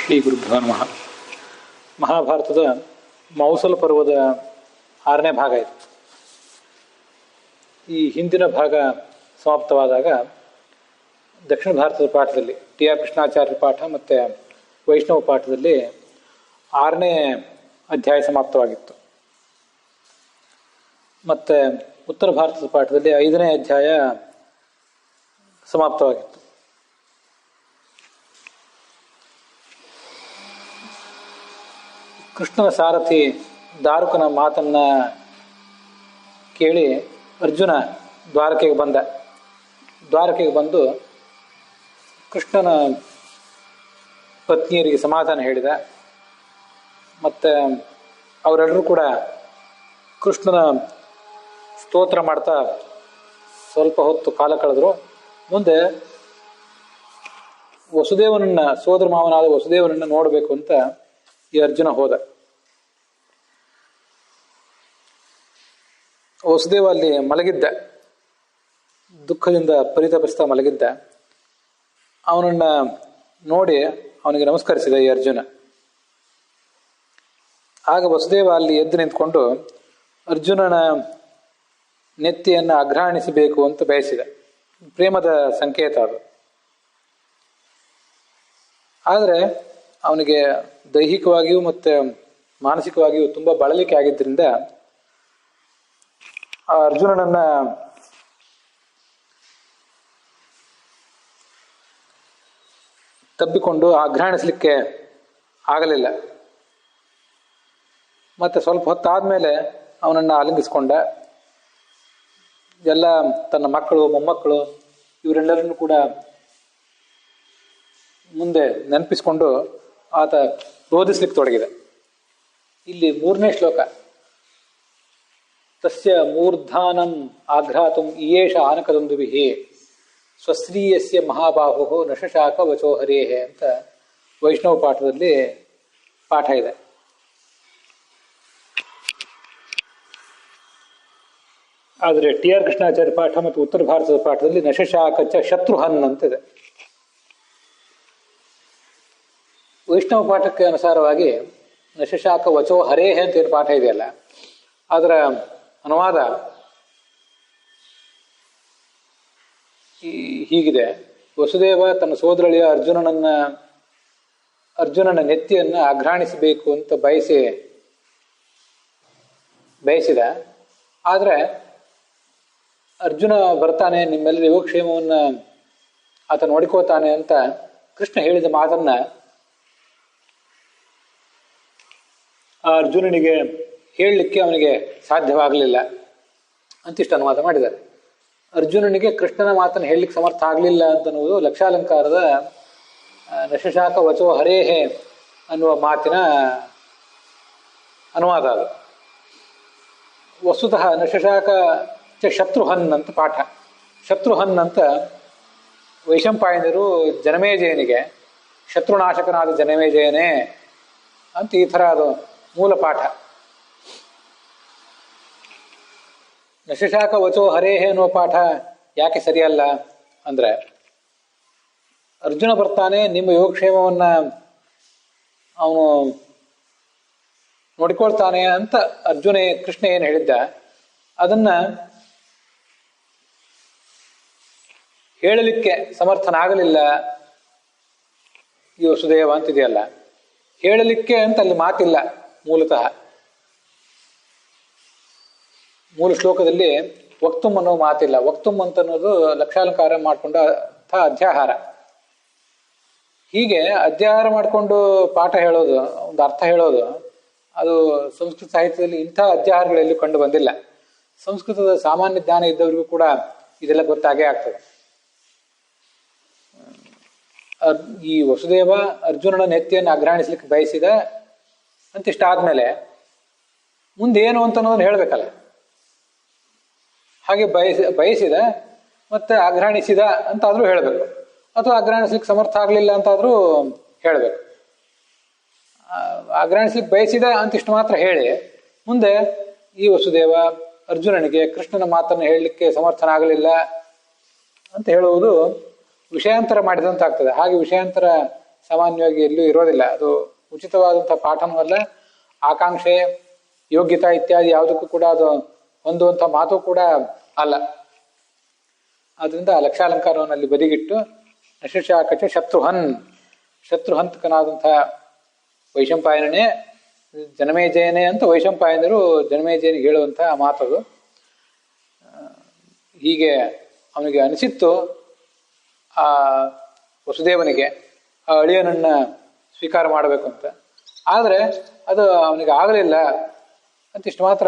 ಶ್ರೀ ಗುರುಭ್ಯೋ ನಮಃ. ಮಹಾಭಾರತದ ಮೌಸಲ ಪರ್ವದ 6ನೇ ಭಾಗ ಇದು. ಈ ಹಿಂದಿನ ಭಾಗ ಸಮಾಪ್ತವಾದಾಗ ದಕ್ಷಿಣ ಭಾರತದ ಪಾಠದಲ್ಲಿ ಟಿ ಆರ್ ಕೃಷ್ಣಾಚಾರ್ಯ ಪಾಠ ಮತ್ತು ವೈಷ್ಣವ ಪಾಠದಲ್ಲಿ 6ನೇ ಅಧ್ಯಾಯ ಸಮಾಪ್ತವಾಗಿತ್ತು. ಮತ್ತು ಉತ್ತರ ಭಾರತದ ಪಾಠದಲ್ಲಿ 5ನೇ ಅಧ್ಯಾಯ ಸಮಾಪ್ತವಾಗಿತ್ತು. ಕೃಷ್ಣನ ಸಾರಥಿ ದಾರುಕನ ಮಾತನ್ನ ಕೇಳಿ ಅರ್ಜುನ ದ್ವಾರಕೆಗೆ ಬಂದು ಕೃಷ್ಣನ ಪತ್ನಿಯರಿಗೆ ಸಮಾಧಾನ ಹೇಳಿದ. ಮತ್ತು ಅವರೆಲ್ಲರೂ ಕೂಡ ಕೃಷ್ಣನ ಸ್ತೋತ್ರ ಮಾಡ್ತಾ ಸ್ವಲ್ಪ ಹೊತ್ತು ಕಾಲ ಕಳೆದ್ರು. ಮುಂದೆ ಸೋದರ ಮಾವನಾದ ವಸುದೇವನನ್ನ ನೋಡಬೇಕು ಅಂತ ಈ ಅರ್ಜುನ ಹೋದ. ವಸುದೇವ ಅಲ್ಲಿ ಮಲಗಿದ್ದ, ದುಃಖದಿಂದ ಪರಿತಪಿಸ್ತಾ ಮಲಗಿದ್ದ. ಅವನನ್ನ ನೋಡಿ ಅವನಿಗೆ ನಮಸ್ಕರಿಸಿದ ಈ ಅರ್ಜುನ. ಆಗ ವಸುದೇವ ಅಲ್ಲಿ ಎದ್ದು ನಿಂತ್ಕೊಂಡು ಅರ್ಜುನನ ನೆತ್ತಿಯನ್ನು ಅಘ್ರಾಣಿಸಬೇಕು ಅಂತ ಬಯಸಿದ. ಪ್ರೇಮದ ಸಂಕೇತ ಅದು. ಆದರೆ ಅವನಿಗೆ ದೈಹಿಕವಾಗಿಯೂ ಮತ್ತು ಮಾನಸಿಕವಾಗಿಯೂ ತುಂಬ ಬಳಲಿಕೆ ಆಗಿದ್ದರಿಂದ ಆ ಅರ್ಜುನನನ್ನ ತಬ್ಬಿಕೊಂಡು ಅಘ್ರಾಣಿಸ್ಲಿಕ್ಕೆ ಆಗಲಿಲ್ಲ. ಮತ್ತೆ ಸ್ವಲ್ಪ ಹೊತ್ತಾದ್ಮೇಲೆ ಅವನನ್ನು ಆಲಿಂಗಿಸ್ಕೊಂಡ. ಎಲ್ಲ ತನ್ನ ಮಕ್ಕಳು ಮೊಮ್ಮಕ್ಕಳು ಇವರೆಲ್ಲರನ್ನು ಕೂಡ ಮುಂದೆ ನೆನಪಿಸ್ಕೊಂಡು ಆತ ರೋಧಿಸ್ಲಿಕ್ಕೆ ತೊಡಗಿದೆ. ಇಲ್ಲಿ 3ನೇ ಶ್ಲೋಕ, ತಸ್ಯ ಮೂರ್ಧಾನಂ ಆಘ್ರಾತುಂ ಇಯೇಷ ಆನಕದಂದುಭಿಃ ಸ್ವಶ್ರೀಯಸ್ಯ ಮಹಾಬಾಹು ನಶಶಾಕ ವಚೋ ಹರೇಹೆ ಅಂತ ವೈಷ್ಣವ ಪಾಠದಲ್ಲಿ ಪಾಠ ಇದೆ. ಆದರೆ ಟಿ ಆರ್ ಕೃಷ್ಣಾಚಾರ್ಯ ಪಾಠ ಮತ್ತು ಉತ್ತರ ಭಾರತದ ಪಾಠದಲ್ಲಿ ನಶಶಾಕ ಚ ಶತ್ರುಹನ್ ಅಂತಿದೆ. ವೈಷ್ಣವ ಪಾಠಕ್ಕೆ ಅನುಸಾರವಾಗಿ ನಶಶಾಕ ವಚೋ ಹರೇಹೆ ಅಂತ ಏನು ಪಾಠ ಇದೆಯಲ್ಲ, ಅದರ ಅನುವಾದ ಹೀಗಿದೆ. ವಸುದೇವ ತನ್ನ ಸೋದರಳಿಯ ಅರ್ಜುನನ ನೆತ್ತಿಯನ್ನು ಅಘ್ರಾಣಿಸಬೇಕು ಅಂತ ಬಯಸಿದ. ಆದರೆ ಅರ್ಜುನ ಬರ್ತಾನೆ, ನಿಮ್ಮೆಲ್ಲರ ಯೋಗಕ್ಷೇಮವನ್ನು ಆತ ನೋಡಿಕೋತಾನೆ ಅಂತ ಕೃಷ್ಣ ಹೇಳಿದ ಮಾತನ್ನ ಆ ಅರ್ಜುನನಿಗೆ ಹೇಳಲಿಕ್ಕೆ ಅವನಿಗೆ ಸಾಧ್ಯವಾಗಲಿಲ್ಲ ಅಂತಿಷ್ಟು ಅನುವಾದ ಮಾಡಿದ್ದಾರೆ. ಅರ್ಜುನನಿಗೆ ಕೃಷ್ಣನ ಮಾತನ್ನು ಹೇಳಲಿಕ್ಕೆ ಸಮರ್ಥ ಆಗಲಿಲ್ಲ ಅಂತನ್ನುವುದು ಲಕ್ಷಾಲಂಕಾರದ ನಶಶಾಕ ವಚೋ ಹರೇಹೆ ಅನ್ನುವ ಮಾತಿನ ಅನುವಾದ ಅದು. ವಸ್ತುತಃ ನಶಶಾಕ ಚ ಶತ್ರುಹನ್ ಅಂತ ಪಾಠ. ಶತ್ರುಹನ್ ಅಂತ ವೈಶಂಪಾಯನರು ಜನಮೇಜಯನಿಗೆ ಶತ್ರುನಾಶಕನಾದ ಜನಮೇಜಯನೇ ಅಂತ ಈ ಥರ ಅದು ಮೂಲ ಪಾಠ. ನಶಶಾಕ ವಚೋ ಹರೇಹೆ ಅನ್ನುವ ಪಾಠ ಯಾಕೆ ಸರಿಯಲ್ಲ ಅಂದ್ರೆ, ಅರ್ಜುನ ಬರ್ತಾನೆ, ನಿಮ್ಮ ಯೋಗಕ್ಷೇಮವನ್ನ ಅವನು ನೋಡಿಕೊಳ್ತಾನೆ ಅಂತ ಕೃಷ್ಣ ಏನು ಹೇಳಿದ್ದ ಅದನ್ನ ಹೇಳಲಿಕ್ಕೆ ಸಮರ್ಥನಾಗಲಿಲ್ಲ ಈ ವಸುದೇವ ಅಂತಿದೆಯಲ್ಲ. ಹೇಳಲಿಕ್ಕೆ ಅಂತ ಅಲ್ಲಿ ಮಾತಿಲ್ಲ. ಮೂಲತಃ ಮೂಲ ಶ್ಲೋಕದಲ್ಲಿ ವಕ್ತುಮ್ ಅನ್ನೋ ಮಾತಿಲ್ಲ. ವಕ್ತುಮ್ ಅಂತ ಅನ್ನೋದು ಲಕ್ಷಾಲಂಕಾರ ಮಾಡಿಕೊಂಡ ಅಧ್ಯಾಹಾರ. ಹೀಗೆ ಅಧ್ಯಾಹಾರ ಮಾಡಿಕೊಂಡು ಪಾಠ ಹೇಳೋದು, ಒಂದು ಅರ್ಥ ಹೇಳೋದು, ಅದು ಸಂಸ್ಕೃತ ಸಾಹಿತ್ಯದಲ್ಲಿ ಇಂಥ ಅಧ್ಯಾಹಾರಗಳೆಲ್ಲೂ ಕಂಡು ಬಂದಿಲ್ಲ. ಸಂಸ್ಕೃತದ ಸಾಮಾನ್ಯ ಜ್ಞಾನ ಇದ್ದವರಿಗೂ ಕೂಡ ಇದೆಲ್ಲ ಗೊತ್ತಾಗೇ ಆಗ್ತದೆ. ಈ ವಸುದೇವ ಅರ್ಜುನನ ನೆತ್ತಿಯನ್ನು ಅಘ್ರಾಣಿಸ್ಲಿಕ್ಕೆ ಬಯಸಿದ ಅಂತಿಷ್ಟಾದ್ಮೇಲೆ ಮುಂದೇನು ಅಂತ ಅನ್ನೋದನ್ನು ಹೇಳ್ಬೇಕಲ್ಲ. ಹಾಗೆ ಬಯಸಿದ ಮತ್ತೆ ಅಘ್ರಾಣಿಸಿದ ಅಂತಾದ್ರೂ ಹೇಳಬೇಕು, ಅಥವಾ ಅಘ್ರಾಣಿಸ್ಲಿಕ್ಕೆ ಸಮರ್ಥ ಆಗಲಿಲ್ಲ ಅಂತಾದ್ರೂ ಹೇಳಬೇಕು. ಅಘ್ರಾಣಿಸ್ಲಿಕ್ಕೆ ಬಯಸಿದ ಅಂತಿಷ್ಟು ಮಾತ್ರ ಹೇಳಿ ಮುಂದೆ ಈ ವಸುದೇವ ಅರ್ಜುನನಿಗೆ ಕೃಷ್ಣನ ಮಾತನ್ನು ಹೇಳಲಿಕ್ಕೆ ಸಮರ್ಥನಾಗಲಿಲ್ಲ ಅಂತ ಹೇಳುವುದು ವಿಷಯಾಂತರ ಮಾಡಿದಂತಾಗ್ತದೆ. ಹಾಗೆ ವಿಷಯಾಂತರ ಸಾಮಾನ್ಯವಾಗಿ ಎಲ್ಲೂ ಇರೋದಿಲ್ಲ. ಅದು ಉಚಿತವಾದಂಥ ಪಾಠನೂ ಅಲ್ಲ, ಆಕಾಂಕ್ಷೆ ಯೋಗ್ಯತಾ ಇತ್ಯಾದಿ ಯಾವುದಕ್ಕೂ ಕೂಡ ಅದು ಹೊಂದುವಂಥ ಮಾತು ಕೂಡ ಅಲ್ಲ. ಆದ್ರಿಂದ ಲಕ್ಷಾಲಂಕಾರವನ್ನು ಅಲ್ಲಿ ಬದಿಗಿಟ್ಟು ನಶಿಶಾಕಚ ಶತ್ರುಹಂತಕನಾದಂಥ ವೈಶಂಪಾಯನನೇ ಜನಮೇಜಯನೇ ಅಂತ ವೈಶಂಪಾಯನರು ಜನಮೇಜಯನಿಗೆ ಹೇಳುವಂಥ ಮಾತದು. ಹೀಗೆ ಅವನಿಗೆ ಅನಿಸಿತ್ತು ಆ ವಸುದೇವನಿಗೆ ಆ ಅಳಿಯನನ್ನ ಸ್ವೀಕಾರ ಮಾಡಬೇಕು ಅಂತ. ಆದರೆ ಅದು ಅವನಿಗೆ ಆಗಲಿಲ್ಲ ಅಂತಿಷ್ಟು ಮಾತ್ರ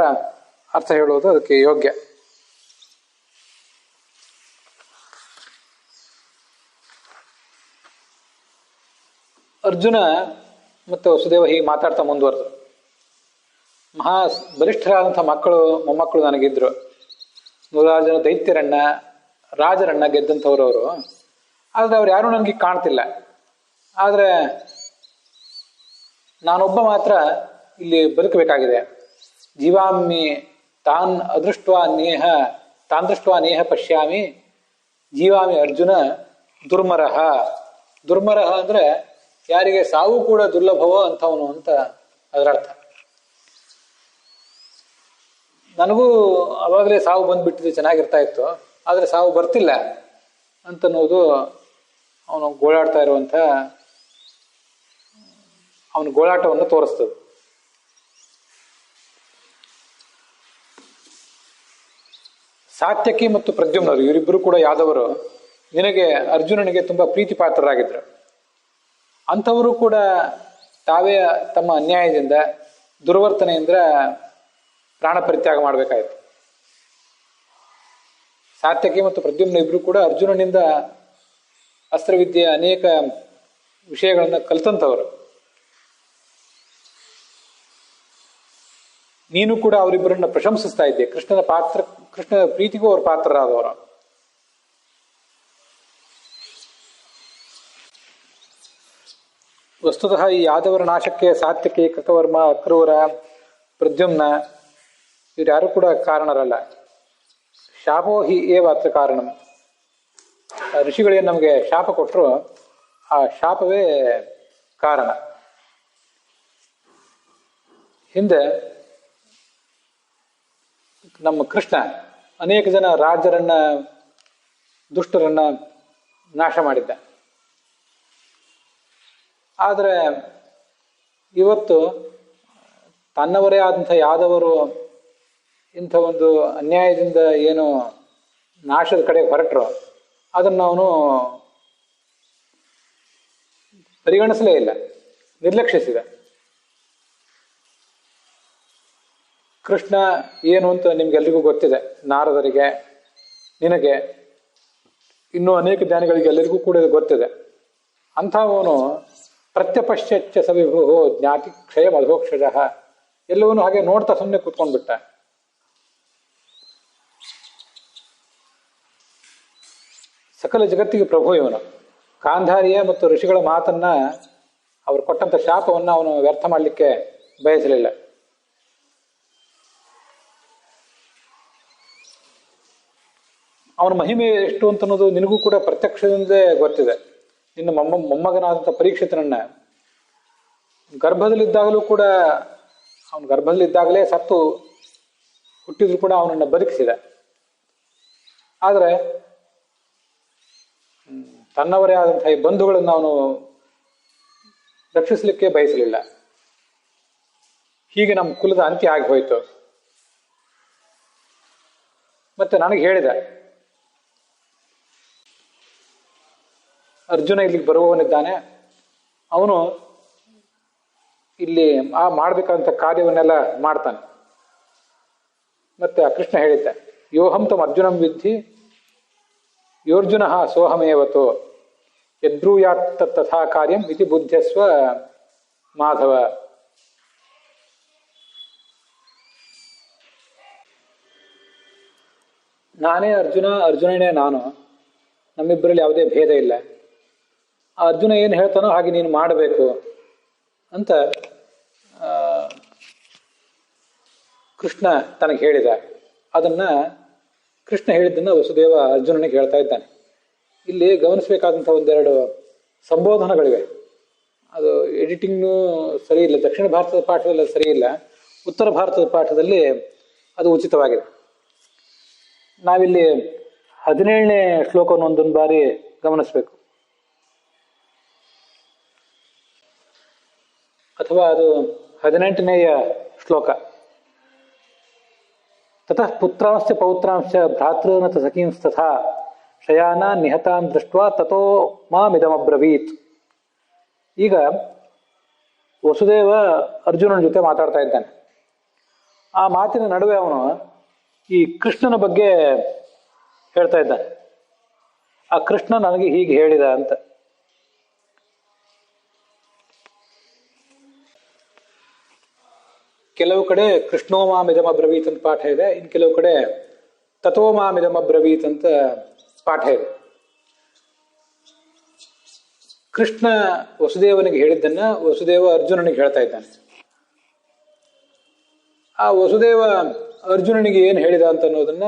ಅರ್ಥ ಹೇಳುವುದು ಅದಕ್ಕೆ ಯೋಗ್ಯ. ಅರ್ಜುನ ಮತ್ತು ವಸುದೇವ ಹೀಗೆ ಮಾತಾಡ್ತಾ ಮುಂದುವರೆದು, ಮಹಾ ಬಲಿಷ್ಠರಾದಂಥ ಮೊಮ್ಮಕ್ಕಳು ನನಗಿದ್ರು. 100 ಜನ ದೈತ್ಯರನ್ನ ರಾಜರನ್ನ ಗೆದ್ದಂಥವ್ರವರು. ಆದರೆ ಅವ್ರು ಯಾರೂ ನನಗೆ ಕಾಣ್ತಿಲ್ಲ. ಆದರೆ ನಾನೊಬ್ಬ ಮಾತ್ರ ಇಲ್ಲಿ ಬದುಕಬೇಕಾಗಿದೆ. ಜೀವಾಮಿ ತಾನ್ ದೃಷ್ಟ್ವಾ ನೇಹ ಪಶ್ಯಾಮಿ ಜೀವಾಮಿ ಅರ್ಜುನ ದುರ್ಮರಹ. ದುರ್ಮರಹ ಅಂದ್ರೆ ಯಾರಿಗೆ ಸಾವು ಕೂಡ ದುರ್ಲಭವೋ ಅಂಥವನು ಅಂತ ಅದರ ಅರ್ಥ. ನನಗೂ ಅವಾಗಲೇ ಸಾವು ಬಂದ್ಬಿಟ್ಟಿದ್ದು ಚೆನ್ನಾಗಿರ್ತಾ ಇತ್ತು, ಆದರೆ ಸಾವು ಬರ್ತಿಲ್ಲ ಅಂತನ್ನುವುದು ಅವನು ಗೋಳಾಡ್ತಾ ಇರುವಂಥ ಅವನ ಗೋಳಾಟವನ್ನು ತೋರಿಸ್ತದೆ. ಸಾತ್ಯಕಿ ಮತ್ತು ಪ್ರದ್ಯುಮ್ನರು ಇವರಿಬ್ಬರು ಕೂಡ ಯಾದವರು ನಿನಗೆ ಅರ್ಜುನನಿಗೆ ತುಂಬಾ ಪ್ರೀತಿ ಪಾತ್ರರಾಗಿದ್ರು. ಅಂಥವರು ಕೂಡ ತಾವೇ ತಮ್ಮ ಅನ್ಯಾಯದಿಂದ ದುರ್ವರ್ತನೆಯಿಂದ ಪ್ರಾಣ ಪರಿತ್ಯಾಗ ಮಾಡಬೇಕಾಯಿತು. ಸಾತ್ಯಕಿ ಮತ್ತು ಪ್ರದ್ಯುಮ್ನ ಇಬ್ರು ಕೂಡ ಅರ್ಜುನನಿಂದ ಅಸ್ತ್ರವಿದ್ಯೆಯ ಅನೇಕ ವಿಷಯಗಳನ್ನು ಕಲ್ತಂಥವರು. ನೀನು ಕೂಡ ಅವರಿಬ್ಬರನ್ನ ಪ್ರಶಂಸಿಸ್ತಾ ಇದ್ದೆ. ಕೃಷ್ಣನ ಪ್ರೀತಿಗೂ ಅವರು ಪಾತ್ರರಾದವರು. ವಸ್ತುತಃ ಈ ಯಾದವರ ನಾಶಕ್ಕೆ ಸಾತ್ಯಕಿ, ಕೃತವರ್ಮ, ಅಕ್ರೂರ, ಪ್ರದ್ಯುಮ್ನ ಇವ್ರ್ಯಾರು ಕೂಡ ಕಾರಣರಲ್ಲ. ಶಾಪೋ ಹಿ ಏವ ಅತ್ರ ಕಾರಣಂ. ಋಷಿಗಳೇನು ನಮಗೆ ಶಾಪ ಕೊಟ್ಟರು, ಆ ಶಾಪವೇ ಕಾರಣ. ಹಿಂದೆ ನಮ್ಮ ಕೃಷ್ಣ ಅನೇಕ ಜನ ರಾಜರನ್ನ ದುಷ್ಟರನ್ನ ನಾಶ ಮಾಡಿದ್ದ. ಆದರೆ ಇವತ್ತು ತನ್ನವರೇ ಆದಂಥ ಯಾದವರು ಇಂಥ ಒಂದು ಅನ್ಯಾಯದಿಂದ ಏನು ನಾಶದ ಕಡೆ ಹೊರಟರು, ಅದನ್ನು ಅವನು ಪರಿಗಣಿಸಲೇ ಇಲ್ಲ, ನಿರ್ಲಕ್ಷಿಸಿದ. ಕೃಷ್ಣ ಏನು ಅಂತ ನಿಮ್ಗೆಲ್ರಿಗೂ ಗೊತ್ತಿದೆ. ನಾರದರಿಗೆ, ನಿನಗೆ, ಇನ್ನೂ ಅನೇಕ ಜ್ಞಾನಿಗಳಿಗೆ ಎಲ್ಲರಿಗೂ ಕೂಡ ಗೊತ್ತಿದೆ. ಅಂಥವನು ಪ್ರತ್ಯಪಶ್ಚ ಸವಿಭು ಜ್ಞಾತಿ ಕ್ಷಯ ಮಧೋಕ್ಷಜ ಎಲ್ಲವನ್ನೂ ಹಾಗೆ ನೋಡ್ತಾ ಸುಮ್ಮನೆ ಕೂತ್ಕೊಂಡ್ಬಿಟ್ಟ. ಸಕಲ ಜಗತ್ತಿಗೆ ಪ್ರಭು ಇವನು. ಗಾಂಧಾರಿಯ ಮತ್ತು ಋಷಿಗಳ ಮಾತನ್ನ, ಅವರು ಕೊಟ್ಟಂತ ಶಾಪವನ್ನು ಅವನು ವ್ಯರ್ಥ ಮಾಡಲಿಕ್ಕೆ ಬಯಸಲಿಲ್ಲ. ಅವನ ಮಹಿಮೆ ಎಷ್ಟು ಅಂತನ್ನೋದು ನಿನಗೂ ಕೂಡ ಪ್ರತ್ಯಕ್ಷದಿಂದಲೇ ಗೊತ್ತಿದೆ. ನಿನ್ನ ಮೊಮ್ಮಗನಾದಂಥ ಪರೀಕ್ಷಿತನನ್ನ ಗರ್ಭದಲ್ಲಿದ್ದಾಗಲೂ ಕೂಡ, ಅವನ ಗರ್ಭದಲ್ಲಿದ್ದಾಗಲೇ ಸತ್ತು ಹುಟ್ಟಿದ್ರು ಕೂಡ ಅವನನ್ನು ಬದುಕಿಸಿದ. ಆದರೆ ತನ್ನವರೇ ಆದಂತಹ ಈ ಬಂಧುಗಳನ್ನು ಅವನು ರಕ್ಷಿಸಲಿಕ್ಕೆ ಬಯಸಲಿಲ್ಲ. ಹೀಗೆ ನಮ್ಮ ಕುಲದ ಅಂತ್ಯ ಆಗಿ ಹೋಯಿತು. ಮತ್ತೆ ನನಗೆ ಹೇಳಿದ, ಅರ್ಜುನ ಇಲ್ಲಿಗೆ ಬರುವವನಿದ್ದಾನೆ, ಅವನು ಇಲ್ಲಿ ಮಾಡಬೇಕಾದಂಥ ಕಾರ್ಯವನ್ನೆಲ್ಲ ಮಾಡ್ತಾನೆ. ಮತ್ತೆ ಆ ಕೃಷ್ಣ ಹೇಳಿದ್ದ, ಯೋಹಂ ತಮ್ ಅರ್ಜುನಂ ವಿದ್ಧಿ ಯೋರ್ಜುನ ಸೋಹಮೇವತು ಯದ್ಬ್ರೂಯಾತ್ ತಥಾ ಕಾರ್ಯಂ ಇತಿ ಬುದ್ಧಸ್ವ ಮಾಧವ. ನಾನೇ ಅರ್ಜುನ, ಅರ್ಜುನನೇ ನಾನು, ನಮ್ಮಿಬ್ಬರಲ್ಲಿ ಯಾವುದೇ ಭೇದ ಇಲ್ಲ. ಆ ಅರ್ಜುನ ಏನು ಹೇಳ್ತಾನೋ ಹಾಗೆ ನೀನು ಮಾಡಬೇಕು ಅಂತ ಕೃಷ್ಣ ತನಗೆ ಹೇಳಿದ. ಅದನ್ನ ಕೃಷ್ಣ ಹೇಳಿದ್ದನ್ನು ವಸುದೇವ ಅರ್ಜುನನಿಗೆ ಹೇಳ್ತಾ ಇದ್ದಾನೆ. ಇಲ್ಲಿ ಗಮನಿಸಬೇಕಾದಂಥ ಒಂದೆರಡು ಸಂಬೋಧನೆಗಳಿವೆ. ಅದು ಎಡಿಟಿಂಗ್ನು ಸರಿ ಇಲ್ಲ. ದಕ್ಷಿಣ ಭಾರತದ ಪಾಠದಲ್ಲಿ ಅದು ಸರಿ ಇಲ್ಲ, ಉತ್ತರ ಭಾರತದ ಪಾಠದಲ್ಲಿ ಅದು ಉಚಿತವಾಗಿದೆ. ನಾವಿಲ್ಲಿ 17ನೇ ಶ್ಲೋಕವನ್ನು ಒಂದೊಂದು ಬಾರಿ ಗಮನಿಸಬೇಕು, ಅಥವಾ ಅದು 18ನೇಯ ಶ್ಲೋಕ. ತತಃ ಪುತ್ರಾಂಶ್ಚ ಪೌತ್ರಾಂಶ್ಚ ಭ್ರಾತೃನತ ಸಖೀಂಸ್ತಥಾ ಶಯಾನ ನಿಹತಾನ್ ದೃಷ್ಟ್ವಾ ತಥೋ ಮಾಮಿದಮಬ್ರವೀತ್. ಈಗ ವಸುದೇವ ಅರ್ಜುನನ ಜೊತೆ ಮಾತಾಡ್ತಾ ಇದ್ದಾನೆ. ಆ ಮಾತಿನ ನಡುವೆ ಅವನು ಈ ಕೃಷ್ಣನ ಬಗ್ಗೆ ಹೇಳ್ತಾ ಇದ್ದಾನೆ. ಆ ಕೃಷ್ಣ ನನಗೆ ಹೀಗೆ ಹೇಳಿದ ಅಂತ. ಕೆಲವು ಕಡೆ ಕೃಷ್ಣೋ ಮಾಮಿದಮಬ್ರವೀತ್ ಅಂತ ಪಾಠ ಇದೆ, ಇನ್ನು ಕೆಲವು ಕಡೆ ತಥೋ ಮಾಮಿದಮಬ್ರವೀತ್ ಅಂತ ಪಾಠ ಇದೆ. ಕೃಷ್ಣ ವಸುದೇವನಿಗೆ ಹೇಳಿದ್ದನ್ನ ವಸುದೇವ ಅರ್ಜುನನಿಗೆ ಹೇಳ್ತಾ ಇದ್ದಾನೆ. ಆ ವಸುದೇವ ಅರ್ಜುನನಿಗೆ ಏನು ಹೇಳಿದ ಅಂತ ಅನ್ನೋದನ್ನ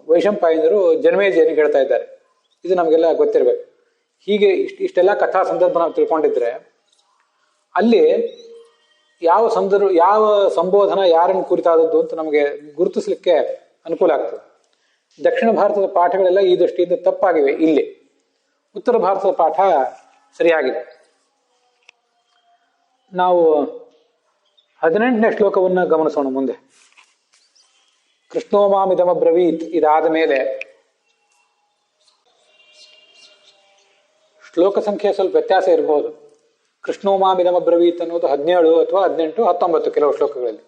ವೈಶಂಪಾಯನರು ಜನಮೇಜಯನಿಗೆ ಹೇಳ್ತಾ ಇದ್ದಾರೆ. ಇದು ನಮಗೆಲ್ಲ ಗೊತ್ತಿರಬೇಕು. ಹೀಗೆ ಇಷ್ಟೆಲ್ಲ ಕಥಾ ಸಂದರ್ಭ ನಾವು ತಿಳ್ಕೊಂಡಿದ್ರೆ ಅಲ್ಲಿ ಯಾವ ಸಂಬೋಧನ ಯಾರನ್ನು ಕುರಿತಾದದ್ದು ಅಂತ ನಮಗೆ ಗುರುತಿಸ್ಲಿಕ್ಕೆ ಅನುಕೂಲ ಆಗ್ತದೆ. ದಕ್ಷಿಣ ಭಾರತದ ಪಾಠಗಳೆಲ್ಲ ಈ ದೃಷ್ಟಿಯಿಂದ ತಪ್ಪಾಗಿವೆ. ಇಲ್ಲಿ ಉತ್ತರ ಭಾರತದ ಪಾಠ ಸರಿಯಾಗಿದೆ. ನಾವು 18ನೇ ಶ್ಲೋಕವನ್ನು ಗಮನಿಸೋಣ ಮುಂದೆ. ಕೃಷ್ಣೋಮಾಮಿದಮಬ್ರವೀತ್ ಇದಾದ ಮೇಲೆ ಶ್ಲೋಕ ಸಂಖ್ಯೆ ಸ್ವಲ್ಪ ವ್ಯತ್ಯಾಸ ಇರಬಹುದು. ಕೃಷ್ಣೋಮಾಮಿದಮಬ್ರವೀತ್ ಅನ್ನೋದು 17 ಅಥವಾ 18, 19 ಕೆಲವು ಶ್ಲೋಕಗಳಲ್ಲಿ.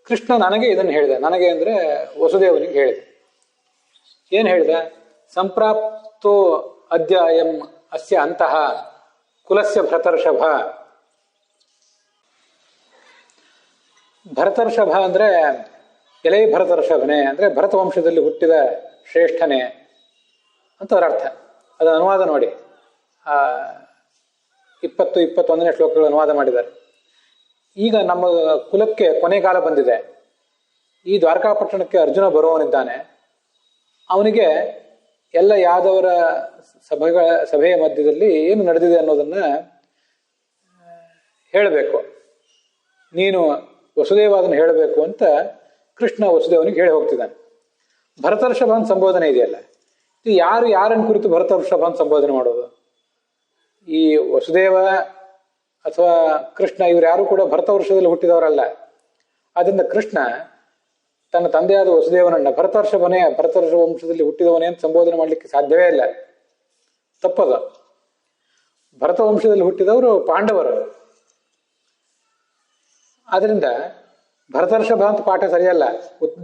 ಕೃಷ್ಣ ನನಗೆ ಇದನ್ನು ಹೇಳಿದ. ನನಗೆ ಅಂದ್ರೆ ವಸುದೇವನಿಗೆ ಹೇಳಿದ. ಏನ್ ಹೇಳಿದ? ಸಂಪ್ರಾಪ್ತೋ ಅದ್ಯ ಅಯಂ ಅಸ್ಯ ಅಂತಃ ಕುಲಸ್ಯ ಭರತರ್ಷಭ. ಭರತರ್ಷಭ ಅಂದ್ರೆ ಎಲೈ ಭರತರ್ಷಭನೇ, ಅಂದ್ರೆ ಭರತ ವಂಶದಲ್ಲಿ ಹುಟ್ಟಿದ ಶ್ರೇಷ್ಠನೇ ಅಂತ ಅದರ ಅರ್ಥ. ಅದರ ಅನುವಾದ ನೋಡಿ, 20, 21ನೇ ಶ್ಲೋಕಗಳು ಅನುವಾದ ಮಾಡಿದ್ದಾರೆ. ಈಗ ನಮ್ಮ ಕುಲಕ್ಕೆ ಕೊನೆಗಾಲ ಬಂದಿದೆ. ಈ ದ್ವಾರಕಾಪಟ್ಟಣಕ್ಕೆ ಅರ್ಜುನ ಬರುವವನಿದ್ದಾನೆ. ಅವನಿಗೆ ಎಲ್ಲ ಯಾದವರ ಸಭೆಯ ಮಧ್ಯದಲ್ಲಿ ಏನು ನಡೆದಿದೆ ಅನ್ನೋದನ್ನ ಹೇಳಬೇಕು. ನೀನು ವಸುದೇವ ಅದನ್ನು ಹೇಳಬೇಕು ಅಂತ ಕೃಷ್ಣ ವಸುದೇವನಿಗೆ ಹೇಳಿ ಹೋಗ್ತಿದ್ದಾನೆ. ಭರತರ್ಷಭ ಅಂತ ಸಂಬೋಧನೆ ಇದೆಯಲ್ಲ, ಇದು ಯಾರನ್ನು ಕುರಿತು ಭರತರ್ಷಭ ಅಂತ ಸಂಬೋಧನೆ ಮಾಡೋದು? ಈ ವಸುದೇವ ಅಥವಾ ಕೃಷ್ಣ ಇವರು ಯಾರು ಕೂಡ ಭರತ ವರ್ಷದಲ್ಲಿ ಹುಟ್ಟಿದವರಲ್ಲ. ಆದ್ರಿಂದ ಕೃಷ್ಣ ತನ್ನ ತಂದೆಯಾದ ವಸುದೇವನನ್ನ ಭರತರ್ಷ ವಂಶದಲ್ಲಿ ಹುಟ್ಟಿದವನೇ ಅಂತ ಸಂಬೋಧನೆ ಮಾಡ್ಲಿಕ್ಕೆ ಸಾಧ್ಯವೇ ಇಲ್ಲ. ತಪ್ಪದ. ಭರತ ವಂಶದಲ್ಲಿ ಹುಟ್ಟಿದವರು ಪಾಂಡವರು. ಆದ್ರಿಂದ ಭರತರ್ಷಭ ಅಂತ ಪಾಠ ಸರಿಯಲ್ಲ.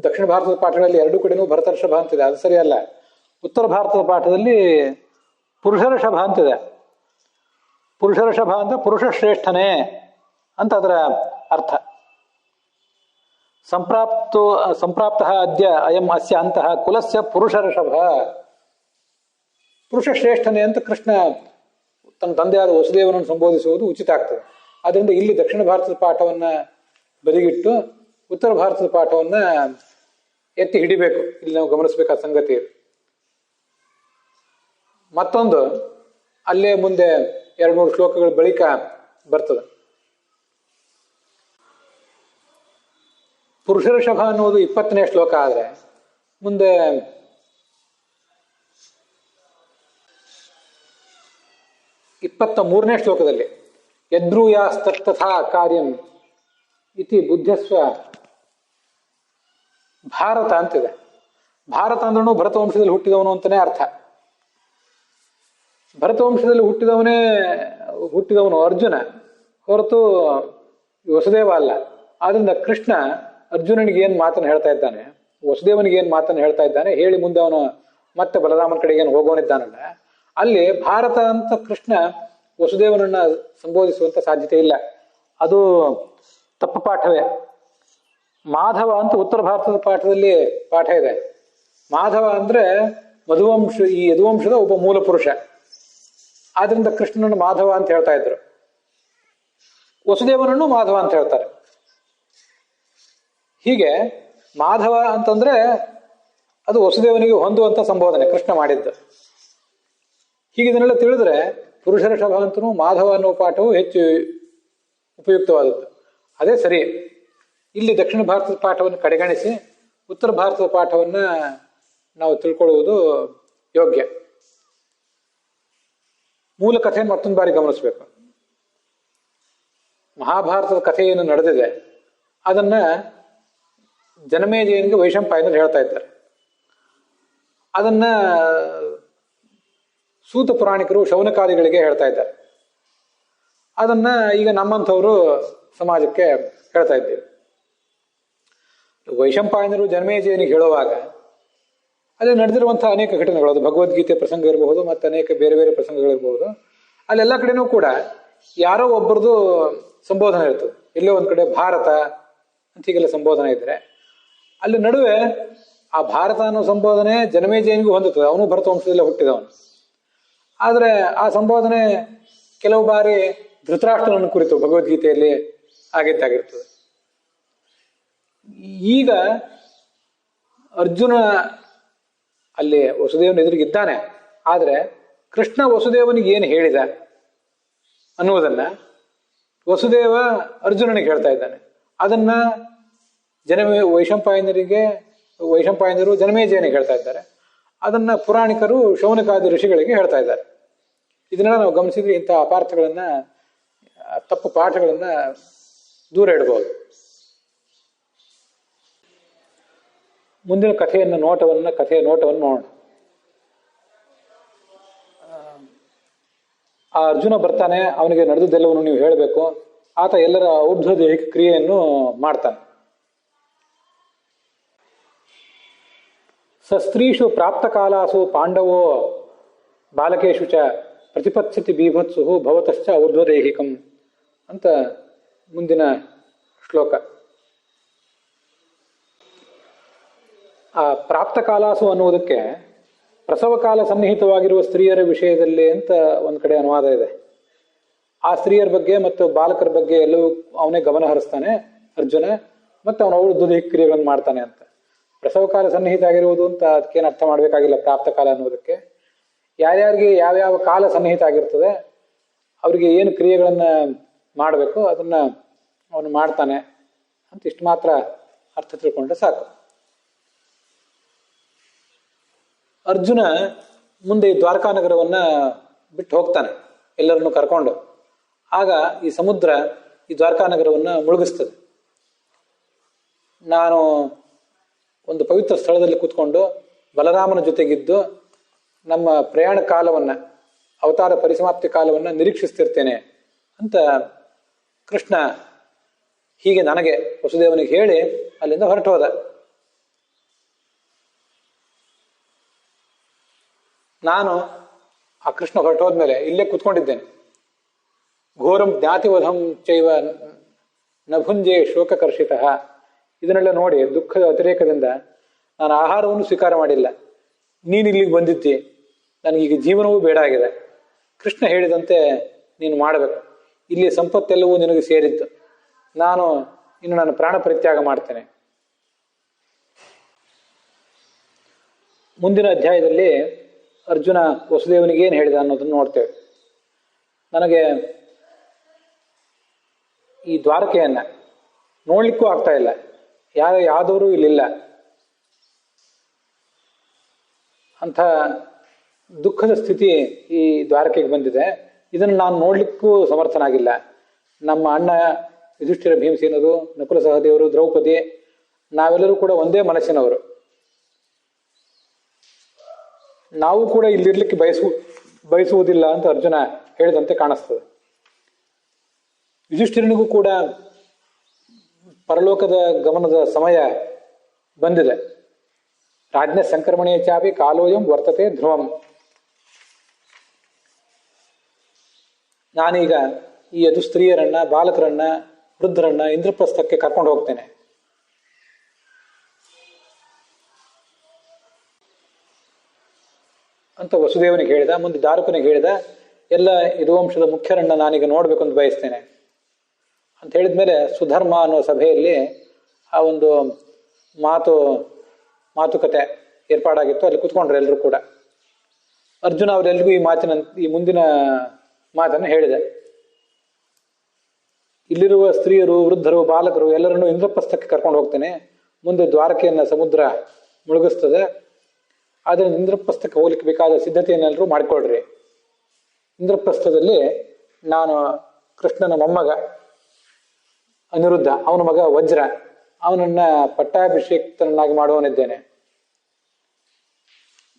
ದಕ್ಷಿಣ ಭಾರತದ ಪಾಠಗಳಲ್ಲಿ ಎರಡೂ ಕಡೆನೂ ಭರತರ್ಷಭ ಅಂತಿದೆ, ಅದು ಸರಿಯಲ್ಲ. ಉತ್ತರ ಭಾರತದ ಪಾಠದಲ್ಲಿ ಪುರುಷರ್ಷಭ ಅಂತಿದೆ. ಪುರುಷರ್ಷಭ ಅಂತ ಪುರುಷ ಶ್ರೇಷ್ಠನೇ ಅಂತ ಅದರ ಅರ್ಥ. ಸಂಪ್ರಾಪ್ತ ಅದ್ಯ ಅಯಂ ಅಸ್ಯ ಅಂತಃ ಕುಲಸ್ಯ ಪುರುಷರ್ಷಭ. ಪುರುಷ ಶ್ರೇಷ್ಠನೇ ಅಂತ ಕೃಷ್ಣ ತನ್ನ ತಂದೆಯಾದ ವಸುದೇವನನ್ನು ಸಂಬೋಧಿಸುವುದು ಉಚಿತ ಆಗ್ತದೆ. ಆದ್ರಿಂದ ಇಲ್ಲಿ ದಕ್ಷಿಣ ಭಾರತದ ಪಾಠವನ್ನ ಬದಿಗಿಟ್ಟು ಉತ್ತರ ಭಾರತದ ಪಾಠವನ್ನ ಎತ್ತಿ ಹಿಡಿಬೇಕು. ಇಲ್ಲಿ ನಾವು ಗಮನಿಸಬೇಕಾದ ಸಂಗತಿ ಇದು. ಮತ್ತೊಂದು ಅಲ್ಲೇ ಮುಂದೆ 2-3 ಶ್ಲೋಕಗಳ ಬಳಿಕ ಬರ್ತದೆ. ಪುರುಷರ್ಷಭ ಅನ್ನೋದು 20ನೇ ಶ್ಲೋಕ ಆದ್ರೆ ಮುಂದೆ 23ನೇ ಶ್ಲೋಕದಲ್ಲಿ ಯದ್ರೂಯಾಸ್ತಥಾ ಕಾರ್ಯಂ ಇತಿ ಬುದ್ಧಸ್ವ ಭಾರತ ಅಂತಿದೆ. ಭಾರತ ಅಂದ್ರೂ ಭರತ ವಂಶದಲ್ಲಿ ಹುಟ್ಟಿದವನು ಅಂತಾನೆ ಅರ್ಥ. ಭರತ ವಂಶದಲ್ಲಿ ಹುಟ್ಟಿದವನು ಅರ್ಜುನ, ಹೊರತು ವಸುದೇವ ಅಲ್ಲ. ಆದ್ರಿಂದ ಕೃಷ್ಣ ಅರ್ಜುನನಿಗೆ ಏನ್ ಮಾತನ್ನು ಹೇಳ್ತಾ ಇದ್ದಾನೆ, ವಸುದೇವನಿಗೆ ಏನ್ ಮಾತನ್ನು ಹೇಳ್ತಾ ಇದ್ದಾನೆ ಹೇಳಿ ಮುಂದೆ ಅವನು ಮತ್ತೆ ಬಲರಾಮನ ಕಡೆಗೆ ಏನು ಹೋಗೋನಿದ್ದಾನಲ್ಲ, ಅಲ್ಲಿ ಭಾರತ ಅಂತ ಕೃಷ್ಣ ವಸುದೇವನನ್ನ ಸಂಬೋಧಿಸುವಂತ ಸಾಧ್ಯತೆ ಇಲ್ಲ. ಅದು ತಪ್ಪು ಪಾಠವೇ. ಮಾಧವ ಅಂತ ಉತ್ತರ ಭಾರತದ ಪಾಠದಲ್ಲಿ ಪಾಠ ಇದೆ. ಮಾಧವ ಅಂದ್ರೆ ಈ ಯದುವಂಶದ ಒಬ್ಬ ಮೂಲ ಪುರುಷ. ಆದ್ರಿಂದ ಕೃಷ್ಣನನ್ನು ಮಾಧವ ಅಂತ ಹೇಳ್ತಾ ಇದ್ರು. ವಸುದೇವನನ್ನು ಮಾಧವ ಅಂತ ಹೇಳ್ತಾರೆ. ಹೀಗೆ ಮಾಧವ ಅಂತಂದ್ರೆ ಅದು ವಸುದೇವನಿಗೆ ಹೊಂದುವಂತ ಸಂಬೋಧನೆ ಕೃಷ್ಣ ಮಾಡಿದ್ದು. ಹೀಗೆ ಇದನ್ನೆಲ್ಲ ತಿಳಿದ್ರೆ ಪುರುಷ ಋಷಭ ಅಂತೂ ಮಾಧವ ಅನ್ನೋ ಪಾಠವು ಹೆಚ್ಚು ಉಪಯುಕ್ತವಾದದ್ದು. ಅದೇ ಸರಿ. ಇಲ್ಲಿ ದಕ್ಷಿಣ ಭಾರತದ ಪಾಠವನ್ನು ಕಡೆಗಣಿಸಿ ಉತ್ತರ ಭಾರತದ ಪಾಠವನ್ನು ನಾವು ತಿಳ್ಕೊಳ್ಳುವುದು ಯೋಗ್ಯ. ಮೂಲ ಕಥೆಯನ್ನು ಮತ್ತೊಂದು ಬಾರಿ ಗಮನಿಸಬೇಕು. ಮಹಾಭಾರತದ ಕಥೆ ಏನು ನಡೆದಿದೆ ಅದನ್ನ ಜನಮೇಜಯನಿಗೆ ವೈಶಂಪಾಯನರು ಹೇಳ್ತಾ ಇದ್ದಾರೆ. ಅದನ್ನ ಸೂತ ಪುರಾಣಿಕರು ಶೌನಕಾದಿಗಳಿಗೆ ಹೇಳ್ತಾ ಇದ್ದಾರೆ. ಅದನ್ನ ಈಗ ನಮ್ಮಂಥವರು ಸಮಾಜಕ್ಕೆ ಹೇಳ್ತಾ ಇದ್ದೀವಿ. ವೈಶಂಪಾಯನರು ಜನಮೇಜಯನಿಗೆ ಹೇಳುವಾಗ ಅಲ್ಲಿ ನಡೆದಿರುವಂತಹ ಅನೇಕ ಘಟನೆಗಳು, ಅದು ಭಗವದ್ಗೀತೆ ಪ್ರಸಂಗ ಇರಬಹುದು ಮತ್ತು ಅನೇಕ ಬೇರೆ ಬೇರೆ ಪ್ರಸಂಗಗಳಿರಬಹುದು. ಅಲ್ಲೆಲ್ಲ ಕಡೆನೂ ಕೂಡ ಯಾರೋ ಒಬ್ಬರದು ಸಂಬೋಧನೆ ಇರ್ತದೆ. ಎಲ್ಲೋ ಒಂದ್ ಕಡೆ ಭಾರತ ಅಂತ ಹೀಗೆಲ್ಲ ಸಂಬೋಧನೆ ಇದ್ರೆ ಅಲ್ಲಿ ನಡುವೆ ಆ ಭಾರತ ಅನ್ನೋ ಸಂಬೋಧನೆ ಜನಮೇಜಯನಿಗೂ ಹೊಂದುತ್ತದೆ. ಅವನು ಭರತ ವಂಶದಲ್ಲೇ ಹುಟ್ಟಿದವನು. ಆದರೆ ಆ ಸಂಬೋಧನೆ ಕೆಲವು ಬಾರಿ ಧೃತರಾಷ್ಟ್ರನನ್ನು ಕುರಿತು ಭಗವದ್ಗೀತೆಯಲ್ಲಿ ಆಗಿದ್ದಾಗಿರ್ತದೆ. ಈಗ ಅರ್ಜುನ ಅಲ್ಲಿ ವಸುದೇವನ ಎದುರಿಗಿದ್ದಾನೆ. ಆದರೆ ಕೃಷ್ಣ ವಸುದೇವನಿಗೆ ಏನು ಹೇಳಿದ ಅನ್ನುವುದನ್ನ ವಸುದೇವ ಅರ್ಜುನನಿಗೆ ಹೇಳ್ತಾ ಇದ್ದಾನೆ. ಅದನ್ನ ವೈಶಂಪಾಯನರು ಜನಮೇಜಯನಿಗೆ ಹೇಳ್ತಾ ಇದ್ದಾರೆ. ಅದನ್ನ ಪುರಾಣಿಕರು ಶೌನಕಾದಿ ಋಷಿಗಳಿಗೆ ಹೇಳ್ತಾ ಇದ್ದಾರೆ. ಇದನ್ನೆಲ್ಲ ನಾವು ಗಮನಿಸಿದ್ರೆ ಇಂತಹ ಅಪಾರ್ಥಗಳನ್ನ, ತಪ್ಪು ಪಾಠಗಳನ್ನ ದೂರ ಇಡಬಹುದು. ಮುಂದಿನ ಕಥೆಯ ನೋಟವನ್ನು ನೋಡೋಣ. ಆ ಅರ್ಜುನ ಬರ್ತಾನೆ, ಅವನಿಗೆ ನಡೆದದ್ದೆಲ್ಲವನ್ನು ನೀವು ಹೇಳಬೇಕು. ಆತ ಎಲ್ಲರ ಔರ್ಧ್ವ ದೈಹಿಕ ಕ್ರಿಯೆಯನ್ನು ಮಾಡ್ತಾನೆ. ಸಸ್ತ್ರೀಷು ಪ್ರಾಪ್ತ ಕಾಲಾಸು ಪಾಂಡವೋ ಬಾಲಕೇಶು ಚ ಪ್ರತಿಪತ್ಸತಿ ಬೀಭತ್ಸು ಭವತಶ್ಚ ಔರ್ಧ್ವದೈಹಿಕಂ ಅಂತ ಮುಂದಿನ ಶ್ಲೋಕ. ಆ ಪ್ರಾಪ್ತ ಕಾಲಾಸು ಅನ್ನುವುದಕ್ಕೆ ಪ್ರಸವ ಕಾಲ ಸನ್ನಿಹಿತವಾಗಿರುವ ಸ್ತ್ರೀಯರ ವಿಷಯದಲ್ಲಿ ಅಂತ ಒಂದು ಕಡೆ ಅನುವಾದ ಇದೆ. ಆ ಸ್ತ್ರೀಯರ ಬಗ್ಗೆ ಮತ್ತು ಬಾಲಕರ ಬಗ್ಗೆ ಎಲ್ಲವೂ ಅವನೇ ಗಮನ ಹರಿಸ್ತಾನೆ ಅರ್ಜುನ, ಮತ್ತು ಅವನ ಔರ್ಧ್ವದೈಹಿಕ ಕ್ರಿಯೆಗಳನ್ನು ಮಾಡ್ತಾನೆ ಅಂತ. ಪ್ರಸವ ಕಾಲ ಸನ್ನಿಹಿತ ಆಗಿರುವುದು ಅಂತ ಅದಕ್ಕೇನು ಅರ್ಥ ಮಾಡಬೇಕಾಗಿಲ್ಲ. ಪ್ರಾಪ್ತ ಕಾಲ ಅನ್ನೋದಕ್ಕೆ ಯಾರ್ಯಾರಿಗೆ ಯಾವ್ಯಾವ ಕಾಲ ಸನ್ನಿಹಿತ ಆಗಿರ್ತದೆ ಅವರಿಗೆ ಏನು ಕ್ರಿಯೆಗಳನ್ನು ಮಾಡಬೇಕು ಅದನ್ನ ಅವನು ಮಾಡ್ತಾನೆ ಅಂತ ಇಷ್ಟು ಮಾತ್ರ ಅರ್ಥ ತಿಳ್ಕೊಂಡ್ರೆ ಸಾಕು. ಅರ್ಜುನ ಮುಂದೆ ಈ ದ್ವಾರಕಾ ನಗರವನ್ನ ಬಿಟ್ಟು ಹೋಗ್ತಾನೆ ಎಲ್ಲರನ್ನು ಕರ್ಕೊಂಡು. ಆಗ ಈ ಸಮುದ್ರ ಈ ದ್ವಾರಕಾ ನಗರವನ್ನ ಮುಳುಗಿಸ್ತದೆ. ನಾನು ಒಂದು ಪವಿತ್ರ ಸ್ಥಳದಲ್ಲಿ ಕೂತ್ಕೊಂಡು ಬಲರಾಮನ ಜೊತೆಗಿದ್ದು ನಮ್ಮ ಪ್ರಯಾಣ ಕಾಲವನ್ನ, ಅವತಾರ ಪರಿಸಮಾಪ್ತಿ ಕಾಲವನ್ನ ನಿರೀಕ್ಷಿಸ್ತಿರ್ತೇನೆ ಅಂತ ಕೃಷ್ಣ ಹೀಗೆ ನನಗೆ ವಸುದೇವನಿಗೆ ಹೇಳಿ ಅಲ್ಲಿಂದ ಹೊರಟು ಹೋದ. ನಾನು ಆ ಕೃಷ್ಣ ಹೊರಟೋದ್ಮೇಲೆ ಇಲ್ಲೇ ಕೂತ್ಕೊಂಡಿದ್ದೇನೆ. ಘೋರಂ ಜ್ಞಾತಿವಧಂ ಚೈವ ನಭುಂಜೆ ಶೋಕಕರ್ಷಿತ. ಇದನ್ನೆಲ್ಲ ನೋಡಿ ದುಃಖದ ಅತಿರೇಕದಿಂದ ನಾನು ಆಹಾರವನ್ನು ಸ್ವೀಕಾರ ಮಾಡಿಲ್ಲ. ನೀನು ಇಲ್ಲಿಗೆ ಬಂದಿದ್ದಿ, ನನಗೀಗ ಜೀವನವೂ ಬೇಡ ಆಗಿದೆ. ಕೃಷ್ಣ ಹೇಳಿದಂತೆ ನೀನು ಮಾಡಬೇಕು. ಇಲ್ಲಿ ಸಂಪತ್ತೆಲ್ಲವೂ ನಿನಗೆ ಸೇರಿದ್ದು. ನಾನು ಇನ್ನು ನನ್ನ ಪ್ರಾಣ ಪರಿತ್ಯಾಗ ಮಾಡ್ತೇನೆ. ಮುಂದಿನ ಅಧ್ಯಾಯದಲ್ಲಿ ಅರ್ಜುನ ವಸುದೇವನಿಗೆ ಏನು ಹೇಳಿದ ಅನ್ನೋದನ್ನು ನೋಡ್ತೇವೆ. ನನಗೆ ಈ ದ್ವಾರಕೆಯನ್ನ ನೋಡ್ಲಿಕ್ಕೂ ಆಗ್ತಾ ಇಲ್ಲ, ಯಾವ್ದವರು ಇಲ್ಲಿಲ್ಲ. ಅಂಥ ದುಃಖದ ಸ್ಥಿತಿ ಈ ದ್ವಾರಕೆಗೆ ಬಂದಿದೆ. ಇದನ್ನು ನಾನು ನೋಡ್ಲಿಕ್ಕೂ ಸಮರ್ಥನಾಗಿಲ್ಲ. ನಮ್ಮ ಅಣ್ಣ ಯುಧಿಷ್ಠಿರ ಭೀಮಸೇನರು, ನಕುಲ ಸಹದೇವರು, ದ್ರೌಪದಿ, ನಾವೆಲ್ಲರೂ ಕೂಡ ಒಂದೇ ಮನಸ್ಸಿನವರು. ನಾವು ಕೂಡ ಇಲ್ಲಿರ್ಲಿಕ್ಕೆ ಬಯಸುವುದಿಲ್ಲ ಅಂತ ಅರ್ಜುನ ಹೇಳಿದಂತೆ ಕಾಣಿಸ್ತದೆ. ಯುಧಿಷ್ಠಿರನಿಗೂ ಕೂಡ ಪರಲೋಕದ ಗಮನದ ಸಮಯ ಬಂದಿದೆ. ರಾಜ್ಞ ಸಂಕ್ರಮಣೀಯ ಚಾಪಿ ಕಾಲೋಯಂ ವರ್ತತೆ ಧ್ರುವಂ. ನಾನೀಗ ಈ ಅದು ಸ್ತ್ರೀಯರನ್ನ, ಬಾಲಕರನ್ನ, ವೃದ್ಧರನ್ನ ಇಂದ್ರಪ್ರಸ್ಥಕ್ಕೆ ಕರ್ಕೊಂಡು ಹೋಗ್ತೇನೆ. ಅಂತ ವಸುದೇವನಿಗೆ ಹೇಳಿದ. ಮುಂದೆ ದಾರುಕನಿಗೆ ಹೇಳಿದ, ಎಲ್ಲ ಯದುವಂಶದ ಮುಖ್ಯರನ್ನ ನಾನೀಗ ನೋಡ್ಬೇಕು ಅಂತ ಬಯಸ್ತೇನೆ ಅಂತ ಹೇಳಿದ್ಮೇಲೆ ಸುಧರ್ಮ ಅನ್ನೋ ಸಭೆಯಲ್ಲಿ ಆ ಒಂದು ಮಾತುಕತೆ ಏರ್ಪಾಡಾಗಿತ್ತು. ಅಲ್ಲಿ ಕುತ್ಕೊಂಡ್ರು ಎಲ್ಲರೂ ಕೂಡ. ಅರ್ಜುನ ಅವರೆಲ್ರಿಗೂ ಈ ಮುಂದಿನ ಮಾತನ್ನು ಹೇಳಿದೆ. ಇಲ್ಲಿರುವ ಸ್ತ್ರೀಯರು, ವೃದ್ಧರು, ಬಾಲಕರು ಎಲ್ಲರನ್ನೂ ಇಂದ್ರಪ್ರಸ್ಥಕ್ಕೆ ಕರ್ಕೊಂಡು ಹೋಗ್ತೇನೆ. ಮುಂದೆ ದ್ವಾರಕೆಯನ್ನು ಸಮುದ್ರ ಮುಳುಗಿಸ್ತದೆ. ಆದರೆ ಇಂದ್ರಪ್ರಸ್ಥಕ್ಕೆ ಹೋಗ್ಲಿಕ್ಕೆ ಬೇಕಾದ ಸಿದ್ಧತೆಯನ್ನೆಲ್ಲರೂ ಮಾಡಿಕೊಳ್ಳ್ರಿ. ಇಂದ್ರಪ್ರಸ್ಥದಲ್ಲಿ ನಾನು ಕೃಷ್ಣನ ಮೊಮ್ಮಗ ಅನಿರುದ್ಧ, ಅವನ ಮಗ ವಜ್ರ, ಅವನನ್ನ ಪಟ್ಟಾಭಿಷೇಕ್ತನನ್ನಾಗಿ ಮಾಡುವನಿದ್ದೇನೆ.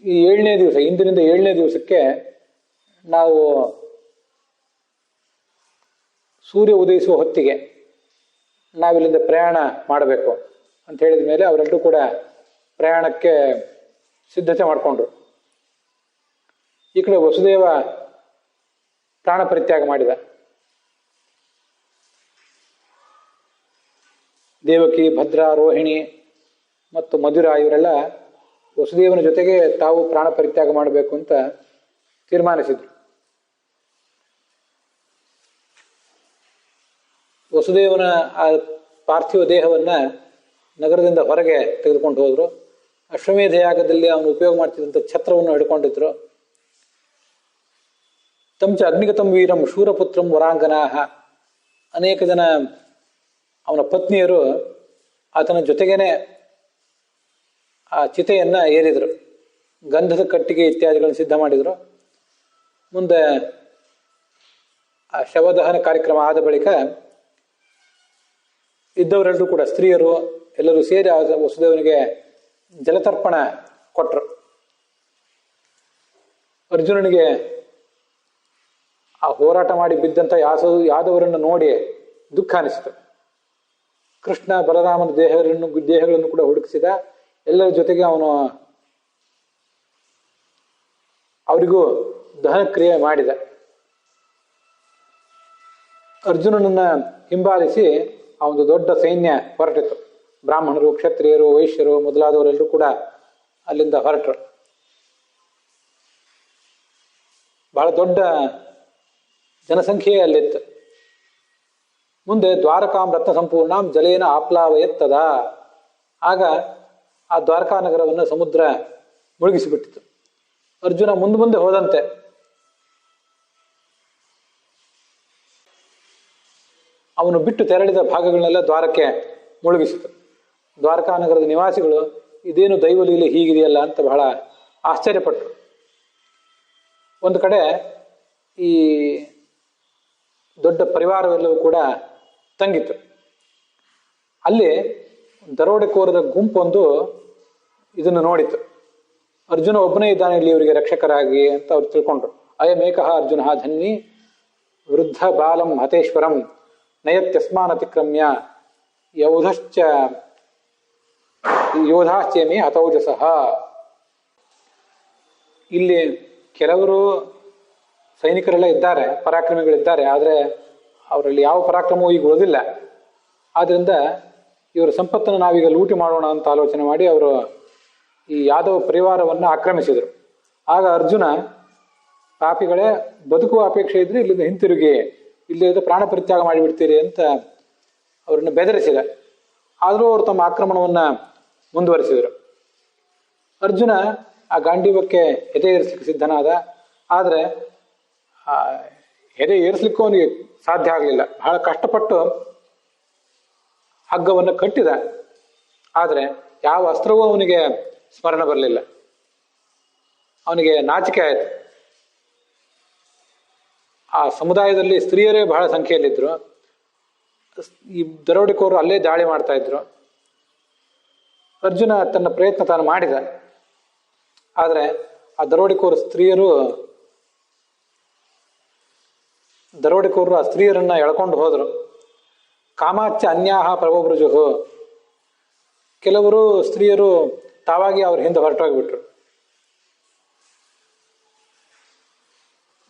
ಈ 7ನೇ ದಿವಸ, ಇಂದಿನಿಂದ 7ನೇ ದಿವಸಕ್ಕೆ ನಾವು ಸೂರ್ಯ ಉದಯಿಸುವ ಹೊತ್ತಿಗೆ ನಾವಿಲ್ಲಿಂದ ಪ್ರಯಾಣ ಮಾಡಬೇಕು ಅಂತ ಹೇಳಿದ ಮೇಲೆ ಅವರೆಲ್ಲರೂ ಕೂಡ ಪ್ರಯಾಣಕ್ಕೆ ಸಿದ್ಧತೆ ಮಾಡಿಕೊಂಡ್ರು. ಈ ಕಡೆ ವಸುದೇವ ಪ್ರಾಣ ಪರಿತ್ಯಾಗ ಮಾಡಿದ. ದೇವಕಿ, ಭದ್ರ, ರೋಹಿಣಿ ಮತ್ತು ಮಧುರ ಇವರೆಲ್ಲ ವಸುದೇವನ ಜೊತೆಗೆ ತಾವು ಪ್ರಾಣ ಪರಿತ್ಯಾಗ ಮಾಡಬೇಕು ಅಂತ ತೀರ್ಮಾನಿಸಿದ್ರು. ವಸುದೇವನ ಆ ಪಾರ್ಥಿವ ದೇಹವನ್ನ ನಗರದಿಂದ ಹೊರಗೆ ತೆಗೆದುಕೊಂಡು ಹೋದ್ರು. ಅಶ್ವಮೇಧ ಯಾಗದಲ್ಲಿ ಅವನು ಉಪಯೋಗ ಮಾಡ್ತಿದ್ದಂಥ ಛತ್ರವನ್ನು ಹಿಡ್ಕೊಂಡಿದ್ರು. ತಂಚ ಅಗ್ನಿಗತಂ ವೀರಂ ಶೂರಪುತ್ರಂ ವರಾಂಗನಾಹ, ಅನೇಕ ಜನ ಅವನ ಪತ್ನಿಯರು ಆತನ ಜೊತೆಗೇನೆ ಆ ಚಿತೆಯನ್ನ ಏರಿದ್ರು. ಗಂಧದ ಕಟ್ಟಿಗೆ ಇತ್ಯಾದಿಗಳನ್ನು ಸಿದ್ಧ ಮಾಡಿದ್ರು. ಮುಂದೆ ಆ ಶವದಹನ ಕಾರ್ಯಕ್ರಮ ಆದ ಬಳಿಕ ಇದ್ದವರೆಲ್ಲರೂ ಕೂಡ ಸ್ತ್ರೀಯರು ಎಲ್ಲರೂ ಸೇರಿ ವಸುದೇವನಿಗೆ ಜಲತರ್ಪಣ ಕೊಟ್ಟರು. ಅರ್ಜುನನಿಗೆ ಆ ಹೋರಾಟ ಮಾಡಿ ಬಿದ್ದಂಥ ಯಾದವರನ್ನು ನೋಡಿ ದುಃಖ ಅನಿಸಿತು. ಕೃಷ್ಣ ಬಲರಾಮನ ದೇಹಗಳನ್ನು ಕೂಡ ಹುಡುಕಿಸಿದ. ಎಲ್ಲರ ಜೊತೆಗೆ ಅವನು ಅವರಿಗೂ ದಹನ ಕ್ರಿಯೆ ಮಾಡಿದ. ಅರ್ಜುನನನ್ನ ಹಿಂಬಾಲಿಸಿ ಆ ಒಂದು ದೊಡ್ಡ ಸೈನ್ಯ ಹೊರಟಿತು. ಬ್ರಾಹ್ಮಣರು, ಕ್ಷತ್ರಿಯರು, ವೈಶ್ಯರು ಮೊದಲಾದವರೆಲ್ಲರೂ ಕೂಡ ಅಲ್ಲಿಂದ ಹೊರಟರು. ಬಹಳ ದೊಡ್ಡ ಜನಸಂಖ್ಯೆ ಅಲ್ಲಿತ್ತು. ಮುಂದೆ ದ್ವಾರಕಾಂ ರತ್ನ ಸಂಪೂರ್ಣಾಂ ಜಲೇನ ಆಪ್ಲಾವಯತ್ತದ, ಆಗ ಆ ದ್ವಾರಕಾ ನಗರವನ್ನು ಸಮುದ್ರ ಮುಳುಗಿಸಿಬಿಟ್ಟಿತು. ಅರ್ಜುನ ಮುಂದೆ ಹೋದಂತೆ ಅವನು ಬಿಟ್ಟು ತೆರಳಿದ ಭಾಗಗಳನ್ನೆಲ್ಲ ದ್ವಾರಕ್ಕೆ ಮುಳುಗಿಸಿತು. ದ್ವಾರಕಾ ನಗರದ ನಿವಾಸಿಗಳು ಇದೇನು ದೈವಲೀಲೆ ಹೀಗಿದೆಯಲ್ಲ ಅಂತ ಬಹಳ ಆಶ್ಚರ್ಯಪಟ್ಟರು. ಒಂದು ಕಡೆ ಈ ದೊಡ್ಡ ಪರಿವಾರವೆಲ್ಲವೂ ಕೂಡ ತಂಗಿತ್ತು. ಅಲ್ಲಿ ದರೋಡೆಕೋರರ ಗುಂಪೊಂದು ಇದನ್ನು ನೋಡಿತು. ಅರ್ಜುನ ಒಬ್ಬನೇ ಇದ್ದಾನೆ ಇಲ್ಲಿ ಇವರಿಗೆ ರಕ್ಷಕರಾಗಿ ಅಂತ ಅವ್ರು ತಿಳ್ಕೊಂಡ್ರು. ಅಯಮೇಕಃ ಅರ್ಜುನ ಧನ್ವಿ ವೃದ್ಧ ಬಾಲಂ ಹತೇಶ್ವರಂ ನಯತ್ಯಸ್ಮಾನ್ ಅತಿಕ್ರಮ್ಯ ಯೋಧಾಶ್ಚೇಮಿ ಹತೌಜಸಃ. ಇಲ್ಲಿ ಕೆಲವರು ಸೈನಿಕರೆಲ್ಲ ಇದ್ದಾರೆ, ಪರಾಕ್ರಮಿಗಳಿದ್ದಾರೆ, ಆದರೆ ಅವರಲ್ಲಿ ಯಾವ ಪರಾಕ್ರಮವೂ ಈಗ ಉಳಿದಿಲ್ಲ. ಆದ್ರಿಂದ ಇವರ ಸಂಪತ್ತನ್ನು ನಾವೀಗ ಲೂಟಿ ಮಾಡೋಣ ಅಂತ ಆಲೋಚನೆ ಮಾಡಿ ಅವರು ಈ ಯಾದವ ಪರಿವಾರವನ್ನು ಆಕ್ರಮಿಸಿದರು. ಆಗ ಅರ್ಜುನ, ಪಾಪಿಗಳೇ, ಬದುಕುವ ಅಪೇಕ್ಷೆ ಇದ್ರೆ ಇಲ್ಲಿಂದ ಹಿಂತಿರುಗಿ, ಇಲ್ಲಿಂದ ಪ್ರಾಣ ಪರಿತ್ಯಾಗ ಮಾಡಿಬಿಡ್ತೀರಿ ಅಂತ ಅವರನ್ನು ಬೆದರಿಸಿದ. ಆದರೂ ಅವರು ತಮ್ಮ ಆಕ್ರಮಣವನ್ನು ಮುಂದುವರಿಸಿದರು. ಅರ್ಜುನ ಆ ಗಾಂಡೀವಕ್ಕೆ ಎದೆ ಏರಿಸಲಿಕ್ಕೆ ಸಿದ್ಧನಾದ. ಆದರೆ ಎದೆ ಏರಿಸಲಿಕ್ಕೂ ಅವನಿಗೆ ಸಾಧ್ಯ ಆಗಲಿಲ್ಲ. ಬಹಳ ಕಷ್ಟಪಟ್ಟು ಹಗ್ಗವನ್ನು ಕಟ್ಟಿದ. ಆದರೆ ಯಾವ ಅಸ್ತ್ರವೂ ಅವನಿಗೆ ಸ್ಮರಣ ಬರಲಿಲ್ಲ. ಅವನಿಗೆ ನಾಚಿಕೆ ಆಯಿತು. ಆ ಸಮುದಾಯದಲ್ಲಿ ಸ್ತ್ರೀಯರೇ ಬಹಳ ಸಂಖ್ಯೆಯಲ್ಲಿದ್ದರು. ಈ ದರೋಡೆಕೋರು ಅಲ್ಲೇ ದಾಳಿ ಮಾಡ್ತಾ ಇದ್ರು. ಅರ್ಜುನ ತನ್ನ ಪ್ರಯತ್ನ ತಾನು ಮಾಡಿದ. ಆದರೆ ಆ ದರೋಡೆಕೋರು ಆ ಸ್ತ್ರೀಯರನ್ನ ಎಳ್ಕೊಂಡು ಹೋದರು. ಕಾಮಾಚ್ಚ ಅನ್ಯಾಹ ಪ್ರಭೋಬ್ರಜುಹು, ಕೆಲವರು ಸ್ತ್ರೀಯರು ತಾವಾಗಿ ಅವ್ರ ಹಿಂದೆ ಹೊರಟೋಗ್ಬಿಟ್ರು.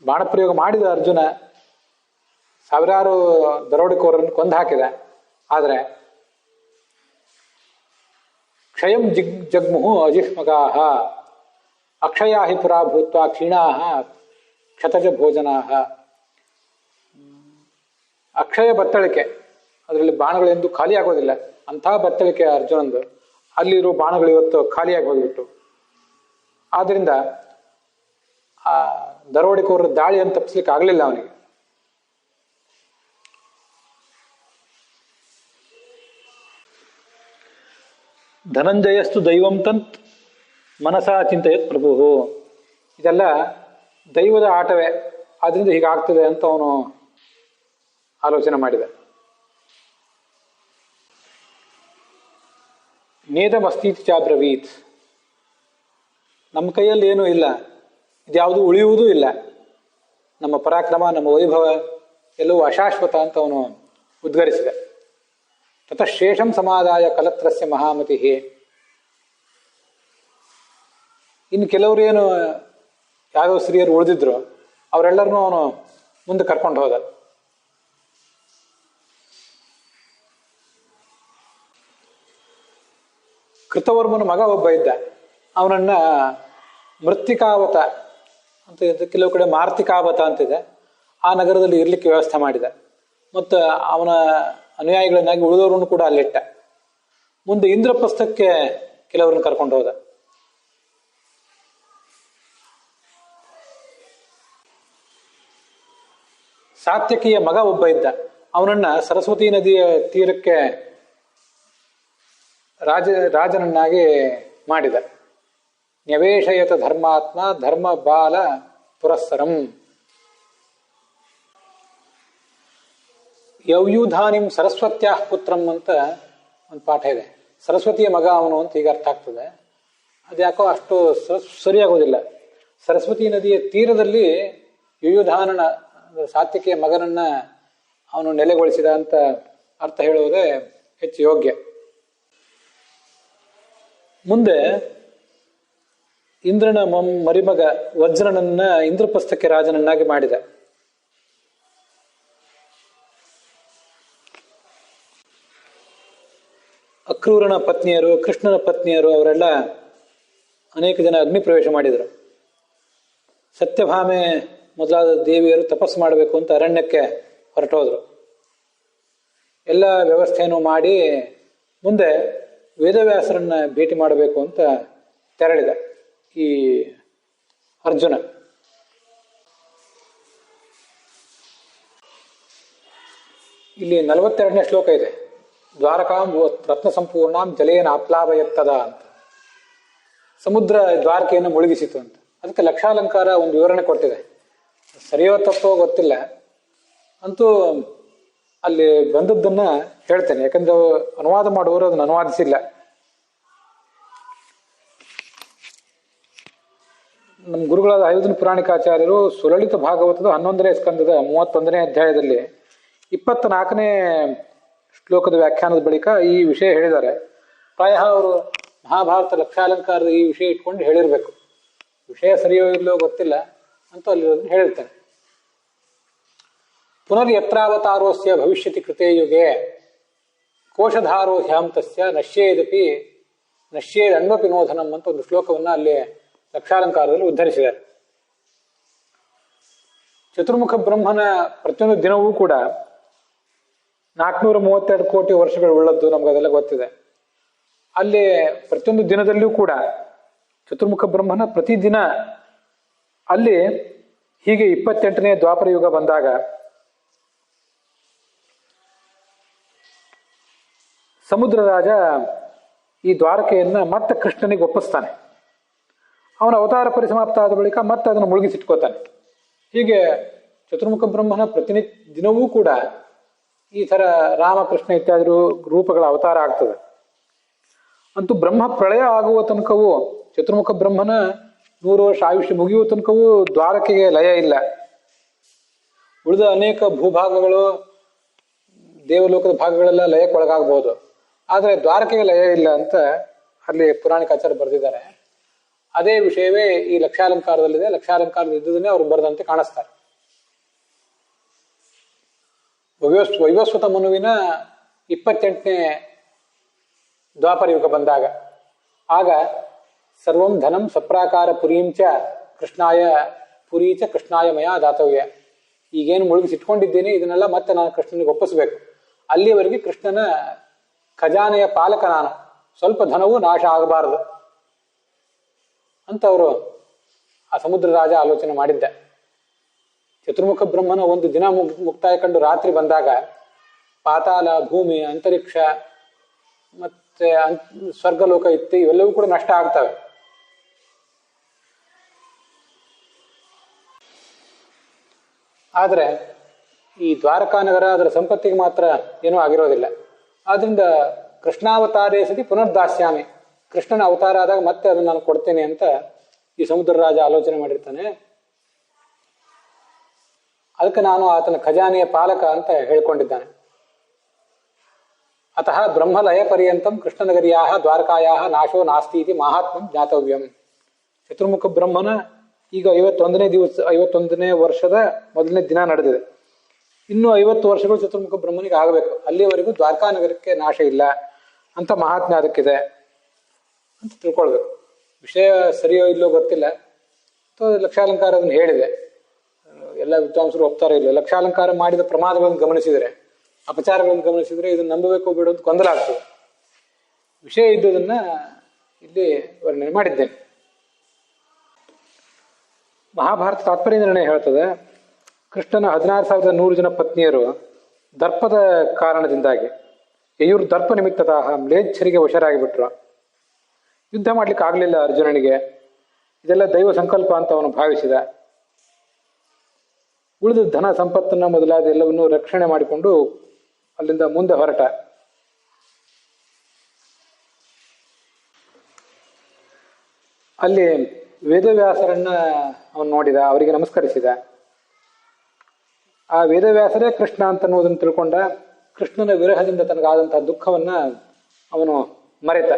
ಬಾಣಪ್ರಯೋಗ ಮಾಡಿದ ಅರ್ಜುನ ಸಾವಿರಾರು ದರೋಡೆಕೋರನ್ನು ಕೊಂದು ಹಾಕಿದ. ಆದರೆ ಕ್ಷಯಂ ಜಗ್ಮುಹು ಅಜಿಷ್ಮಗಾಹ ಅಕ್ಷಯಾ ಹಿ ಪುರಾ ಭೂತ್ವ ಕ್ಷೀಣಾಹ ಕ್ಷತಜ ಭೋಜನಾಹ. ಅಕ್ಷಯ ಬತ್ತಳಿಕೆ, ಅದರಲ್ಲಿ ಬಾಣಗಳೆಂದು ಖಾಲಿ ಆಗೋದಿಲ್ಲ. ಅಂಥ ಬತ್ತಳಿಕೆ ಅರ್ಜುನಂದು. ಅಲ್ಲಿರೋ ಬಾಣಗಳು ಇವತ್ತು ಖಾಲಿಯಾಗಿ ಹೋಗ್ಬಿಟ್ಟು. ಆದ್ದರಿಂದ ಆ ದರೋಡೆಕೋರರ ದಾಳಿಯನ್ನು ತಪ್ಪಿಸ್ಲಿಕ್ಕೆ ಆಗಲಿಲ್ಲ ಅವನಿಗೆ. ಧನಂಜಯಸ್ತು ದೈವಂ ತಂತ್ ಮನಸಾ ಚಿಂತೆಯತ್ ಪ್ರಭು. ಇದೆಲ್ಲ ದೈವದ ಆಟವೇ, ಅದರಿಂದ ಹೀಗಾಗ್ತದೆ ಅಂತ ಅವನು ಆಲೋಚನೆ ಮಾಡಿದ. ನೇದಮಸ್ತೀತಿ ಚಾಬ್ರವೀತ್, ನಮ್ಮ ಕೈಯಲ್ಲಿ ಏನೂ ಇಲ್ಲ, ಇದ್ಯಾವುದು ಉಳಿಯುವುದೂ ಇಲ್ಲ, ನಮ್ಮ ಪರಾಕ್ರಮ ನಮ್ಮ ವೈಭವ ಎಲ್ಲವೂ ಅಶಾಶ್ವತ ಅಂತ ಅವನು ಉದ್ಗರಿಸಿದ. ತತಃ ಶೇಷಂ ಸಮಾದಾಯ ಕಲತ್ರಸ್ಯ ಮಹಾಮತಿ. ಇನ್ನು ಕೆಲವರು ಏನು ಯಾವ್ಯಾವ ಸ್ತ್ರೀಯರು ಉಳಿದಿದ್ರು ಅವರೆಲ್ಲರನ್ನೂ ಅವನು ಮುಂದೆ ಕರ್ಕೊಂಡು ಹೋದ. ಕೃತವರ್ಮನ ಮಗ ಒಬ್ಬ ಇದ್ದ, ಅವನನ್ನ ಮೃತ್ತಿಕಾವತ ಅಂತ ಕೆಲವು ಕಡೆ ಮಾರ್ತಿಕಾವತ ಅಂತಿದೆ, ಆ ನಗರದಲ್ಲಿ ಇರ್ಲಿಕ್ಕೆ ವ್ಯವಸ್ಥೆ ಮಾಡಿದ. ಮತ್ತು ಅವನ ಅನುಯಾಯಿಗಳನ್ನಾಗಿ ಉಳಿದವರನ್ನು ಕೂಡ ಅಲ್ಲಿಟ್ಟ. ಮುಂದೆ ಇಂದ್ರಪ್ರಸ್ಥಕ್ಕೆ ಕೆಲವರನ್ನು ಕರ್ಕೊಂಡು ಹೋದ. ಸಾತ್ಯಕಿಯ ಮಗ ಒಬ್ಬ ಇದ್ದ, ಅವನನ್ನ ಸರಸ್ವತಿ ನದಿಯ ತೀರಕ್ಕೆ ರಾಜನನ್ನಾಗಿ ಮಾಡಿದ. ನ್ಯವೇಶಯತ ಧರ್ಮಾತ್ಮ ಧರ್ಮ ಬಾಲ ಪುರಸ್ಸರಂ. ಯೌಯೂಧಾನಿಂ ಸರಸ್ವತ್ಯಾಃ ಪುತ್ರಂ ಅಂತ ಒಂದು ಪಾಠ ಇದೆ. ಸರಸ್ವತಿಯ ಮಗ ಅವನು ಅಂತ ಈಗ ಅರ್ಥ ಆಗ್ತದೆ. ಅದ್ಯಾಕೋ ಅಷ್ಟು ಸರಿಯಾಗೋದಿಲ್ಲ. ಸರಸ್ವತಿ ನದಿಯ ತೀರದಲ್ಲಿ ಯಯುಧಾನನ ಸಾತ್ಯಕಿಯ ಮಗನನ್ನ ಅವನು ನೆಲೆಗೊಳಿಸಿದ ಅಂತ ಅರ್ಥ ಹೇಳುವುದೇ ಹೆಚ್ಚು ಯೋಗ್ಯ. ಮುಂದೆ ಇಂದ್ರನ ಮರಿಮಗ ವಜ್ರನನ್ನ ಇಂದ್ರಪ್ರಸ್ಥಕ್ಕೆ ರಾಜನನ್ನಾಗಿ ಮಾಡಿದ. ಅಕ್ರೂರನ ಪತ್ನಿಯರು, ಕೃಷ್ಣನ ಪತ್ನಿಯರು ಅವರೆಲ್ಲ ಅನೇಕ ಜನ ಅಗ್ನಿ ಪ್ರವೇಶ ಮಾಡಿದರು. ಸತ್ಯಭಾಮೆ ಮೊದಲಾದ ದೇವಿಯರು ತಪಸ್ಸು ಮಾಡಬೇಕು ಅಂತ ಅರಣ್ಯಕ್ಕೆ ಹೊರಟೋದ್ರು. ಎಲ್ಲ ವ್ಯವಸ್ಥೆಯನ್ನು ಮಾಡಿ ಮುಂದೆ ವೇದವ್ಯಾಸರನ್ನ ಭೇಟಿ ಮಾಡಬೇಕು ಅಂತ ತೆರಳಿದ ಈ ಅರ್ಜುನ. ಇಲ್ಲಿ 42ನೇ ಶ್ಲೋಕ ಇದೆ. ದ್ವಾರಕಾಂ ರತ್ನ ಸಂಪೂರ್ಣಾಂ ಜಲೇನ ಆಪ್ಲಾವಯತ್ತದ ಅಂತ. ಸಮುದ್ರ ದ್ವಾರಕೆಯನ್ನು ಮುಳುಗಿಸಿತು ಅಂತ. ಅದಕ್ಕೆ ಲಕ್ಷಾಲಂಕಾರ ಒಂದು ವಿವರಣೆ ಕೊಟ್ಟಿದೆ. ಸರಿಯೋ ತಪ್ಪೋ ಗೊತ್ತಿಲ್ಲ, ಅಂತೂ ಅಲ್ಲಿ ಬಂದದ್ದನ್ನ ಹೇಳ್ತೇನೆ, ಯಾಕಂದ್ರೆ ಅನುವಾದ ಮಾಡುವವರು ಅದನ್ನು ಅನುವಾದಿಸಿಲ್ಲ. ನಮ್ಮ ಗುರುಗಳಾದ ಆಯುಧನ ಪುರಾಣಿಕಾಚಾರ್ಯರು ಸುಲಲಿತ ಭಾಗವತದ 11ನೇ ಸ್ಕಂದದ 31ನೇ ಅಧ್ಯಾಯದಲ್ಲಿ 24ನೇ ಶ್ಲೋಕದ ವ್ಯಾಖ್ಯಾನದ ಬಳಿಕ ಈ ವಿಷಯ ಹೇಳಿದ್ದಾರೆ. ಪ್ರಾಯ ಅವರು ಮಹಾಭಾರತ ಲಕ್ಷಾಲಂಕಾರದ ಈ ವಿಷಯ ಇಟ್ಕೊಂಡು ಹೇಳಿರ್ಬೇಕು. ವಿಷಯ ಸರಿಯೋ ಇಲ್ಲೋ ಗೊತ್ತಿಲ್ಲ, ಅಂತೂ ಅಲ್ಲಿ ಹೇಳಿರ್ತಾರೆ. ಪುನರ್ ಯತ್ರಾವತಾರೋಸ್ಯ ಭವಿಷ್ಯತಿ ಕೃತೇ ಯುಗೆ ಕೋಶಧಾರೋ ಹ್ಯಾಂತಸ್ಯ ನಶ್ಯೇದನ್ವಪಿ ನೋಧನಂ ಅಂತ ಒಂದು ಶ್ಲೋಕವನ್ನ ಅಲ್ಲಿ ಲಕ್ಷಾಲಂಕಾರದಲ್ಲಿ ಉದ್ಧರಿಸಿದ್ದಾರೆ. ಚತುರ್ಮುಖ ಬ್ರಹ್ಮನ ಪ್ರತಿಯೊಂದು ದಿನವೂ ಕೂಡ 432 ಕೋಟಿ ವರ್ಷಗಳು ಉಳ್ಳದ್ದು, ನಮಗದೆಲ್ಲ ಗೊತ್ತಿದೆ. ಅಲ್ಲಿ ಪ್ರತಿಯೊಂದು ದಿನದಲ್ಲಿಯೂ ಕೂಡ ಚತುರ್ಮುಖ ಬ್ರಹ್ಮನ ಪ್ರತಿದಿನ ಅಲ್ಲಿ ಹೀಗೆ 28ನೇ ದ್ವಾಪರ ಯುಗ ಬಂದಾಗ ಸಮುದ್ರ ರಾಜ ಈ ದ್ವಾರಕೆಯನ್ನ ಮತ್ತೆ ಕೃಷ್ಣನಿಗೆ ಒಪ್ಪಿಸ್ತಾನೆ. ಅವನ ಅವತಾರ ಪರಿಸಮಾಪ್ತ ಆದ ಬಳಿಕ ಮತ್ತೆ ಅದನ್ನು ಮುಳುಗಿಸಿಟ್ಕೋತಾನೆ. ಹೀಗೆ ಚತುರ್ಮುಖ ಬ್ರಹ್ಮನ ದಿನವೂ ಕೂಡ ಈ ಥರ ರಾಮಕೃಷ್ಣ ಇತ್ಯಾದಿ ರೂಪಗಳ ಅವತಾರ ಆಗ್ತದೆ. ಅಂತೂ ಬ್ರಹ್ಮ ಪ್ರಳಯ ಆಗುವ ತನಕವೂ ಚತುರ್ಮುಖ ಬ್ರಹ್ಮನ 100 ವರ್ಷ ಆಯುಷ್ಯ ಮುಗಿಯುವ ತನಕವೂ ದ್ವಾರಕೆಗೆ ಲಯ ಇಲ್ಲ. ಉಳಿದ ಅನೇಕ ಭೂಭಾಗಗಳು, ದೇವಲೋಕದ ಭಾಗಗಳೆಲ್ಲ ಲಯಕ್ಕೊಳಗಾಗಬಹುದು, ಆದರೆ ದ್ವಾರಕೆಗೆ ಲಯ ಇಲ್ಲ ಅಂತ ಅಲ್ಲಿ ಪುರಾಣಿಕಾಚಾರ್ಯ ಬರೆದಿದ್ದಾರೆ. ಅದೇ ವಿಷಯವೇ ಈ ಲಕ್ಷಾಲಂಕಾರದಲ್ಲಿದೆ. ಲಕ್ಷಾಲಂಕಾರದ ಇದ್ದುದನ್ನೇ ಅವರು ಬರೆದಂತೆ ಕಾಣಿಸ್ತಾರೆ. ವೈವಸ್ವತ ಮನುವಿನ 28ನೇ ದ್ವಾಪರ ಯುಗ ಬಂದಾಗ ಆಗ ಸರ್ವಂ ಧನಂ ಸಪ್ರಾಕಾರ ಪುರೀಂಚ ಕೃಷ್ಣಾಯ ಮಯ ದಾತವ್ಯ. ಈಗೇನು ಮುಳುಗಿಸಿಟ್ಕೊಂಡಿದ್ದೇನೆ ಇದನ್ನೆಲ್ಲ ಮತ್ತೆ ನಾನು ಕೃಷ್ಣನಿಗೆ ಒಪ್ಪಿಸ್ಬೇಕು. ಅಲ್ಲಿಯವರೆಗೆ ಕೃಷ್ಣನ ಖಜಾನೆಯ ಪಾಲಕ ನಾನು, ಸ್ವಲ್ಪ ಧನವೂ ನಾಶ ಆಗಬಾರದು ಅಂತ ಅವರು ಆ ಸಮುದ್ರ ರಾಜ ಆಲೋಚನೆ ಮಾಡಿದ್ದ. ಚತುರ್ಮುಖ ಬ್ರಹ್ಮನ ಒಂದು ದಿನ ಮುಕ್ತಾಯ ಕಂಡು ರಾತ್ರಿ ಬಂದಾಗ ಪಾತಾಳ, ಭೂಮಿ, ಅಂತರಿಕ್ಷ ಮತ್ತೆ ಸ್ವರ್ಗಲೋಕ ಇತ್ತು, ಇವೆಲ್ಲವೂ ಕೂಡ ನಷ್ಟ ಆಗ್ತವೆ. ಆದರೆ ಈ ದ್ವಾರಕಾ ನಗರ ಅದರ ಸಂಪತ್ತಿಗೆ ಮಾತ್ರ ಏನೂ ಆಗಿರೋದಿಲ್ಲ. ಆದ್ರಿಂದ ಕೃಷ್ಣಾವತಾರೇ ಸತಿ ಪುನರ್ದಾಸ್ಯಾಮಿ, ಕೃಷ್ಣನ ಅವತಾರ ಆದಾಗ ಮತ್ತೆ ಅದನ್ನು ನಾನು ಕೊಡ್ತೇನೆ ಅಂತ ಈ ಸಮುದ್ರ ರಾಜ ಆಲೋಚನೆ ಮಾಡಿರ್ತಾನೆ. ಅದಕ್ಕೆ ನಾನು ಆತನ ಖಜಾನೆಯ ಪಾಲಕ ಅಂತ ಹೇಳ್ಕೊಂಡಿದ್ದಾನೆ. ಅತಃ ಬ್ರಹ್ಮಲಯ ಪರ್ಯಂತಂ ಕೃಷ್ಣನಗರಿಯಾ ದ್ವಾರಕಾಯಾ ನಾಶೋ ನಾಸ್ತಿ ಇತಿ ಮಹಾತ್ಮಂ ಜ್ಞಾತವ್ಯಂ. ಚತುರ್ಮುಖ ಬ್ರಹ್ಮನ ಈಗ 51ನೇ ವರ್ಷದ ಮೊದಲನೇ ದಿನ ನಡೆದಿದೆ. ಇನ್ನು 50 ವರ್ಷಗಳು ಚತುರ್ಮುಖ ಬ್ರಹ್ಮನಿಗೆ ಆಗಬೇಕು. ಅಲ್ಲಿವರೆಗೂ ದ್ವಾರಕಾ ನಗರಕ್ಕೆ ನಾಶ ಇಲ್ಲ ಅಂತ ಮಹಾತ್ಮೆ ಅದಕ್ಕಿದೆ ಅಂತ ತಿಳ್ಕೊಳ್ಬೇಕು. ವಿಷಯ ಸರಿಯೋ ಇಲ್ಲೋ ಗೊತ್ತಿಲ್ಲ. ಲಕ್ಷಾಲಂಕಾರ ಅದನ್ನು ಹೇಳಿದೆ, ಎಲ್ಲ ವಿದ್ವಾಂಸರು ಒಪ್ತಾರೋ ಇಲ್ಲೋ. ಲಕ್ಷಾಲಂಕಾರ ಮಾಡಿದ ಪ್ರಮಾದಗಳನ್ನು ಗಮನಿಸಿದರೆ, ಅಪಚಾರಗಳನ್ನು ಗಮನಿಸಿದರೆ ಇದನ್ನು ನಂಬಬೇಕು ಬಿಡು ಅಂತ ಗೊಂದಲ ಆಗ್ತದೆ. ವಿಷಯ ಇದ್ದುದನ್ನ ಇಲ್ಲಿ ವರ್ಣನೆ ಮಾಡಿದ್ದೇನೆ. ಮಹಾಭಾರತ ತಾತ್ಪರ್ಯ ನಿರ್ಣಯ ಹೇಳ್ತದೆ, ಕೃಷ್ಣನ 16,100 ಜನ ಪತ್ನಿಯರು ದರ್ಪದ ಕಾರಣದಿಂದಾಗಿ ದರ್ಪ ನಿಮಿತ್ತತಃ ಮ್ಲೇಚ್ಛರಿಗೆ ವಶರಾಗಿಬಿಟ್ರು. ಯುದ್ಧ ಮಾಡ್ಲಿಕ್ಕೆ ಆಗಲಿಲ್ಲ ಅರ್ಜುನನಿಗೆ. ಇದೆಲ್ಲ ದೈವ ಸಂಕಲ್ಪ ಅಂತ ಅವನು ಭಾವಿಸಿದ. ಉಳಿದ ಧನ ಸಂಪತ್ತನ್ನ ಮೊದಲಾದ ಎಲ್ಲವನ್ನೂ ರಕ್ಷಣೆ ಮಾಡಿಕೊಂಡು ಅಲ್ಲಿಂದ ಮುಂದೆ ಹೊರಟ. ಅಲ್ಲಿ ವೇದವ್ಯಾಸರನ್ನ ಅವನು ನೋಡಿದ, ಅವರಿಗೆ ನಮಸ್ಕರಿಸಿದ. ಆ ವೇದವ್ಯಾಸರೇ ಕೃಷ್ಣ ಅಂತ ಅನ್ನೋದನ್ನು ತಿಳ್ಕೊಂಡ. ಕೃಷ್ಣನ ವಿರಹದಿಂದ ತನಗಾದಂತಹ ದುಃಖವನ್ನ ಅವನು ಮರೆತ.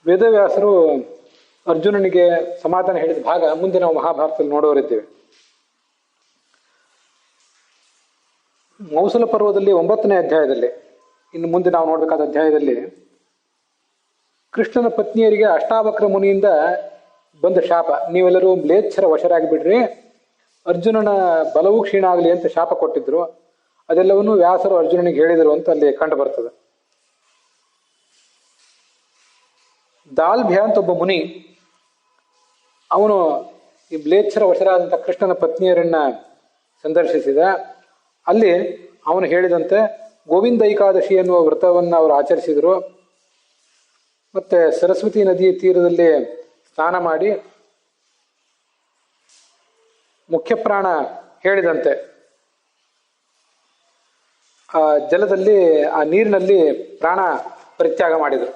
ವೇದವ್ಯಾಸರು ಅರ್ಜುನನಿಗೆ ಸಮಾಧಾನ ಹೇಳಿದ ಭಾಗ ಮುಂದೆ ನಾವು ಮಹಾಭಾರತದಲ್ಲಿ ನೋಡೋರಿದ್ದೇವೆ. ಮೌಸಲ ಪರ್ವದಲ್ಲಿ 9ನೇ ಅಧ್ಯಾಯದಲ್ಲಿ, ಇನ್ನು ಮುಂದೆ ನಾವು ನೋಡ್ಬೇಕಾದ ಅಧ್ಯಾಯದಲ್ಲಿ, ಕೃಷ್ಣನ ಪತ್ನಿಯರಿಗೆ ಅಷ್ಟಾವಕ್ರ ಮುನಿಯಿಂದ ಬಂದ ಶಾಪ, ನೀವೆಲ್ಲರೂ ಮ್ಲೇಚ್ಛರ ವಶರಾಗಿ ಬಿಡ್ರಿ, ಅರ್ಜುನನ ಬಲವೂ ಕ್ಷೀಣ ಆಗಲಿ ಅಂತ ಶಾಪ ಕೊಟ್ಟಿದ್ರು. ಅದೆಲ್ಲವನ್ನೂ ವ್ಯಾಸರು ಅರ್ಜುನನಿಗೆ ಹೇಳಿದರು ಅಂತ ಅಲ್ಲಿ ಕಂಡು ಬರ್ತದೆ. ದಾಲ್ಭ್ಯ ಅಂತ ಒಬ್ಬ ಮುನಿ, ಅವನು ಈ ಮ್ಲೇಚ್ಛರ ವಶರಾದಂಥ ಕೃಷ್ಣನ ಪತ್ನಿಯರನ್ನ ಸಂದರ್ಶಿಸಿದ. ಅಲ್ಲಿ ಅವನು ಹೇಳಿದಂತೆ ಗೋವಿಂದ ಏಕಾದಶಿ ಎನ್ನುವ ವ್ರತವನ್ನು ಅವರು ಆಚರಿಸಿದರು. ಮತ್ತೆ ಸರಸ್ವತಿ ನದಿಯ ತೀರದಲ್ಲಿ ಸ್ನಾನ ಮಾಡಿ ಮುಖ್ಯ ಪ್ರಾಣ ಹೇಳಿದಂತೆ ಆ ಜಲದಲ್ಲಿ, ಆ ನೀರಿನಲ್ಲಿ ಪ್ರಾಣ ಪರಿತ್ಯಾಗ ಮಾಡಿದರು.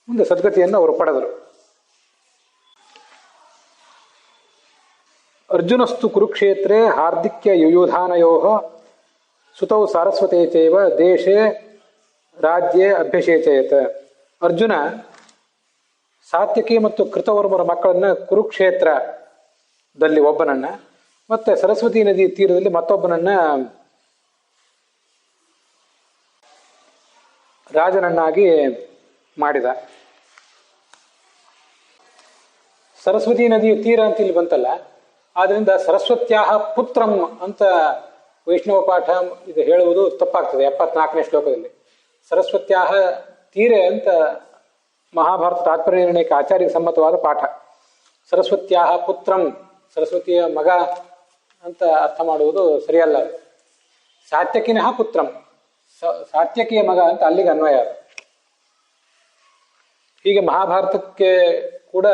ಮುಂದೆ ಸದ್ಗತಿಯನ್ನು ಅವರು ಪಡೆದರು. ಅರ್ಜುನಸ್ತು ಕುರುಕ್ಷೇತ್ರೇ ಹಾರ್ದಿಕ್ಯ ಯುಯುಧಾನಯೋ ಸುತೌ ಸಾರಸ್ವತೇ ಚೈವ ದೇಶೇ ರಾಜ್ಯೇ ಅಭ್ಯಷೇಚಯತ. ಅರ್ಜುನ ಸಾತ್ಯಕಿ ಮತ್ತು ಕೃತವರ್ಮರ ಮಕ್ಕಳನ್ನ ಕುರುಕ್ಷೇತ್ರದಲ್ಲಿ ಒಬ್ಬನನ್ನ, ಮತ್ತೆ ಸರಸ್ವತಿ ನದಿ ತೀರದಲ್ಲಿ ಮತ್ತೊಬ್ಬನನ್ನ ರಾಜನನ್ನಾಗಿ ಮಾಡಿದ. ಸರಸ್ವತಿ ನದಿಯ ತೀರ ಅಂತ ಇಲ್ಲಿ ಬಂತಲ್ಲ, ಆದ್ರಿಂದ ಸರಸ್ವತ್ಯಾಹ ಪುತ್ರಂ ಅಂತ ವೈಷ್ಣವ ಪಾಠ ಇದು ಹೇಳುವುದು ತಪ್ಪಾಗ್ತದೆ. 74ನೇ ಶ್ಲೋಕದಲ್ಲಿ ಸರಸ್ವತ್ಯಾಹ ತೀರೆ ಅಂತ ಮಹಾಭಾರತ ತಾತ್ಪರ್ಯ ನಿರ್ಣಯಕ್ಕೆ ಆಚಾರ್ಯ ಸಮ್ಮತವಾದ ಪಾಠ. ಸರಸ್ವತ್ಯಾಹ ಪುತ್ರಂ, ಸರಸ್ವತಿಯ ಮಗ ಅಂತ ಅರ್ಥ ಮಾಡುವುದು ಸರಿಯಲ್ಲ. ಸಾತ್ಯಕಿನಃ ಪುತ್ರಂ, ಸಾತ್ಯಕಿಯ ಮಗ ಅಂತ ಅಲ್ಲಿಗೆ ಅನ್ವಯ. ಹೀಗೆ ಮಹಾಭಾರತಕ್ಕೆ ಕೂಡ,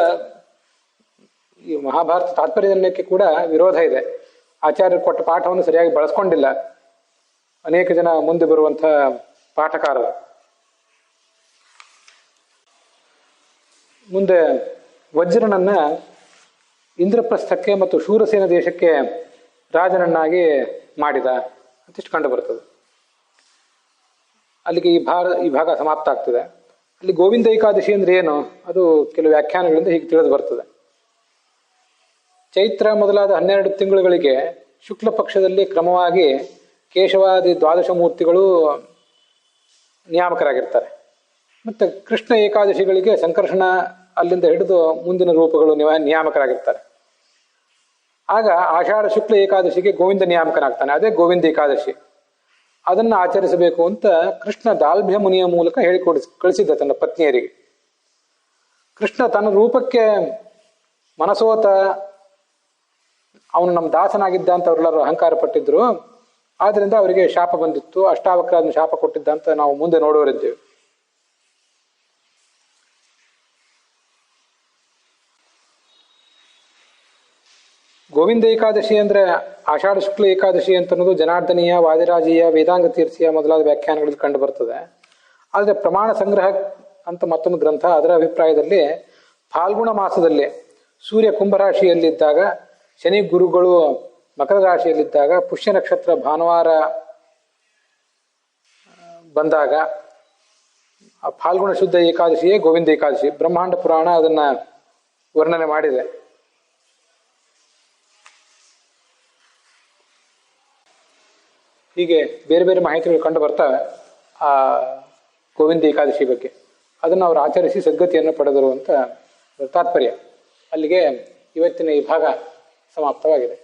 ಈ ಮಹಾಭಾರತ ತಾತ್ಪರ್ಯ ನಿರ್ಣಯಕ್ಕೆ ಕೂಡ ವಿರೋಧ ಇದೆ. ಆಚಾರ್ಯರು ಕೊಟ್ಟ ಪಾಠವನ್ನು ಸರಿಯಾಗಿ ಬಳಸ್ಕೊಂಡಿಲ್ಲ ಅನೇಕ ಜನ ಮುಂದೆ ಬರುವಂತಹ ಪಾಠಕಾರರು. ಮುಂದೆ ವಜ್ರನನ್ನ ಇಂದ್ರಪ್ರಸ್ಥಕ್ಕೆ ಮತ್ತು ಶೂರಸೇನ ದೇಶಕ್ಕೆ ರಾಜನನ್ನಾಗಿ ಮಾಡಿದ ಅಂತಿಷ್ಟು ಕಂಡು ಬರ್ತದೆ. ಅಲ್ಲಿಗೆ ಈ ಭಾಗ ಸಮಾಪ್ತ ಆಗ್ತದೆ. ಅಲ್ಲಿ ಗೋವಿಂದ ಏಕಾದಶಿ ಅಂದ್ರೆ ಏನು, ಅದು ಕೆಲವು ವ್ಯಾಖ್ಯಾನಗಳಿಂದ ಹೀಗೆ ತಿಳಿದು ಬರ್ತದೆ. ಚೈತ್ರ ಮೊದಲಾದ 12 ತಿಂಗಳುಗಳಿಗೆ ಶುಕ್ಲ ಪಕ್ಷದಲ್ಲಿ ಕ್ರಮವಾಗಿ ಕೇಶವಾದಿ 12 ಮೂರ್ತಿಗಳು ನಿಯಾಮಕರಾಗಿರ್ತಾರೆ. ಮತ್ತೆ ಕೃಷ್ಣ ಏಕಾದಶಿಗಳಿಗೆ ಸಂಕರ್ಷಣ ಅಲ್ಲಿಂದ ಹಿಡಿದು ಮುಂದಿನ ರೂಪಗಳು ನಿಯಾಮಕರಾಗಿರ್ತಾರೆ. ಆಗ ಆಷಾಢ ಶುಕ್ಲ ಏಕಾದಶಿಗೆ ಗೋವಿಂದ ನಿಯಾಮಕನಾಗ್ತಾನೆ, ಅದೇ ಗೋವಿಂದ ಏಕಾದಶಿ. ಅದನ್ನು ಆಚರಿಸಬೇಕು ಅಂತ ಕೃಷ್ಣ ದಾಲ್ಭ್ಯ ಮುನಿಯ ಮೂಲಕ ಕಳಿಸಿದ್ದ ತನ್ನ ಪತ್ನಿಯರಿಗೆ. ಕೃಷ್ಣ ತನ್ನ ರೂಪಕ್ಕೆ ಮನಸೋತ ಅವನು ನಮ್ಮ ದಾಸನಾಗಿದ್ದ ಅಂತ ಅವರೆಲ್ಲರೂ ಅಹಂಕಾರ ಪಟ್ಟಿದ್ರು. ಆದ್ದರಿಂದ ಅವರಿಗೆ ಶಾಪ ಬಂದಿತ್ತು. ಅಷ್ಟಾವಕ್ರ ಅದನ್ನು ಶಾಪ ಕೊಟ್ಟಿದ್ದ ಅಂತ ನಾವು ಮುಂದೆ ನೋಡುವರಿದ್ದೇವೆ. ಗೋವಿಂದ ಏಕಾದಶಿ ಅಂದರೆ ಆಷಾಢ ಶುಕ್ಲ ಏಕಾದಶಿ ಅಂತ ಅನ್ನೋದು ಜನಾರ್ದನೀಯ, ವಾದಿರಾಜೀಯ, ವೇದಾಂಗ ತೀರ್ಥೀಯ ಮೊದಲಾದ ವ್ಯಾಖ್ಯಾನಗಳಲ್ಲಿ ಕಂಡು ಬರ್ತದೆ. ಆದರೆ ಪ್ರಮಾಣ ಸಂಗ್ರಹ ಅಂತ ಮತ್ತೊಂದು ಗ್ರಂಥ, ಅದರ ಅಭಿಪ್ರಾಯದಲ್ಲಿ ಫಾಲ್ಗುಣ ಮಾಸದಲ್ಲಿ ಸೂರ್ಯ ಕುಂಭರಾಶಿಯಲ್ಲಿದ್ದಾಗ, ಶನಿ ಗುರುಗಳು ಮಕರ ರಾಶಿಯಲ್ಲಿದ್ದಾಗ, ಪುಷ್ಯ ನಕ್ಷತ್ರ ಭಾನುವಾರ ಬಂದಾಗ ಆ ಫಾಲ್ಗುಣ ಶುದ್ಧ ಏಕಾದಶಿಯೇ ಗೋವಿಂದ ಏಕಾದಶಿ. ಬ್ರಹ್ಮಾಂಡ ಪುರಾಣ ಅದನ್ನ ವರ್ಣನೆ ಮಾಡಿದೆ. ಹೀಗೆ ಬೇರೆ ಬೇರೆ ಮಾಹಿತಿಗಳು ಕಂಡು ಬರ್ತವೆ ಆ ಗೋವಿಂದ ಏಕಾದಶಿ ಬಗ್ಗೆ. ಅದನ್ನು ಅವರು ಆಚರಿಸಿ ಸದ್ಗತಿಯನ್ನು ಪಡೆದರು ಅಂತ ತಾತ್ಪರ್ಯ. ಅಲ್ಲಿಗೆ ಇವತ್ತಿನ ಈ ಭಾಗ ಸಮಾಪ್ತವಾಗಿದೆ.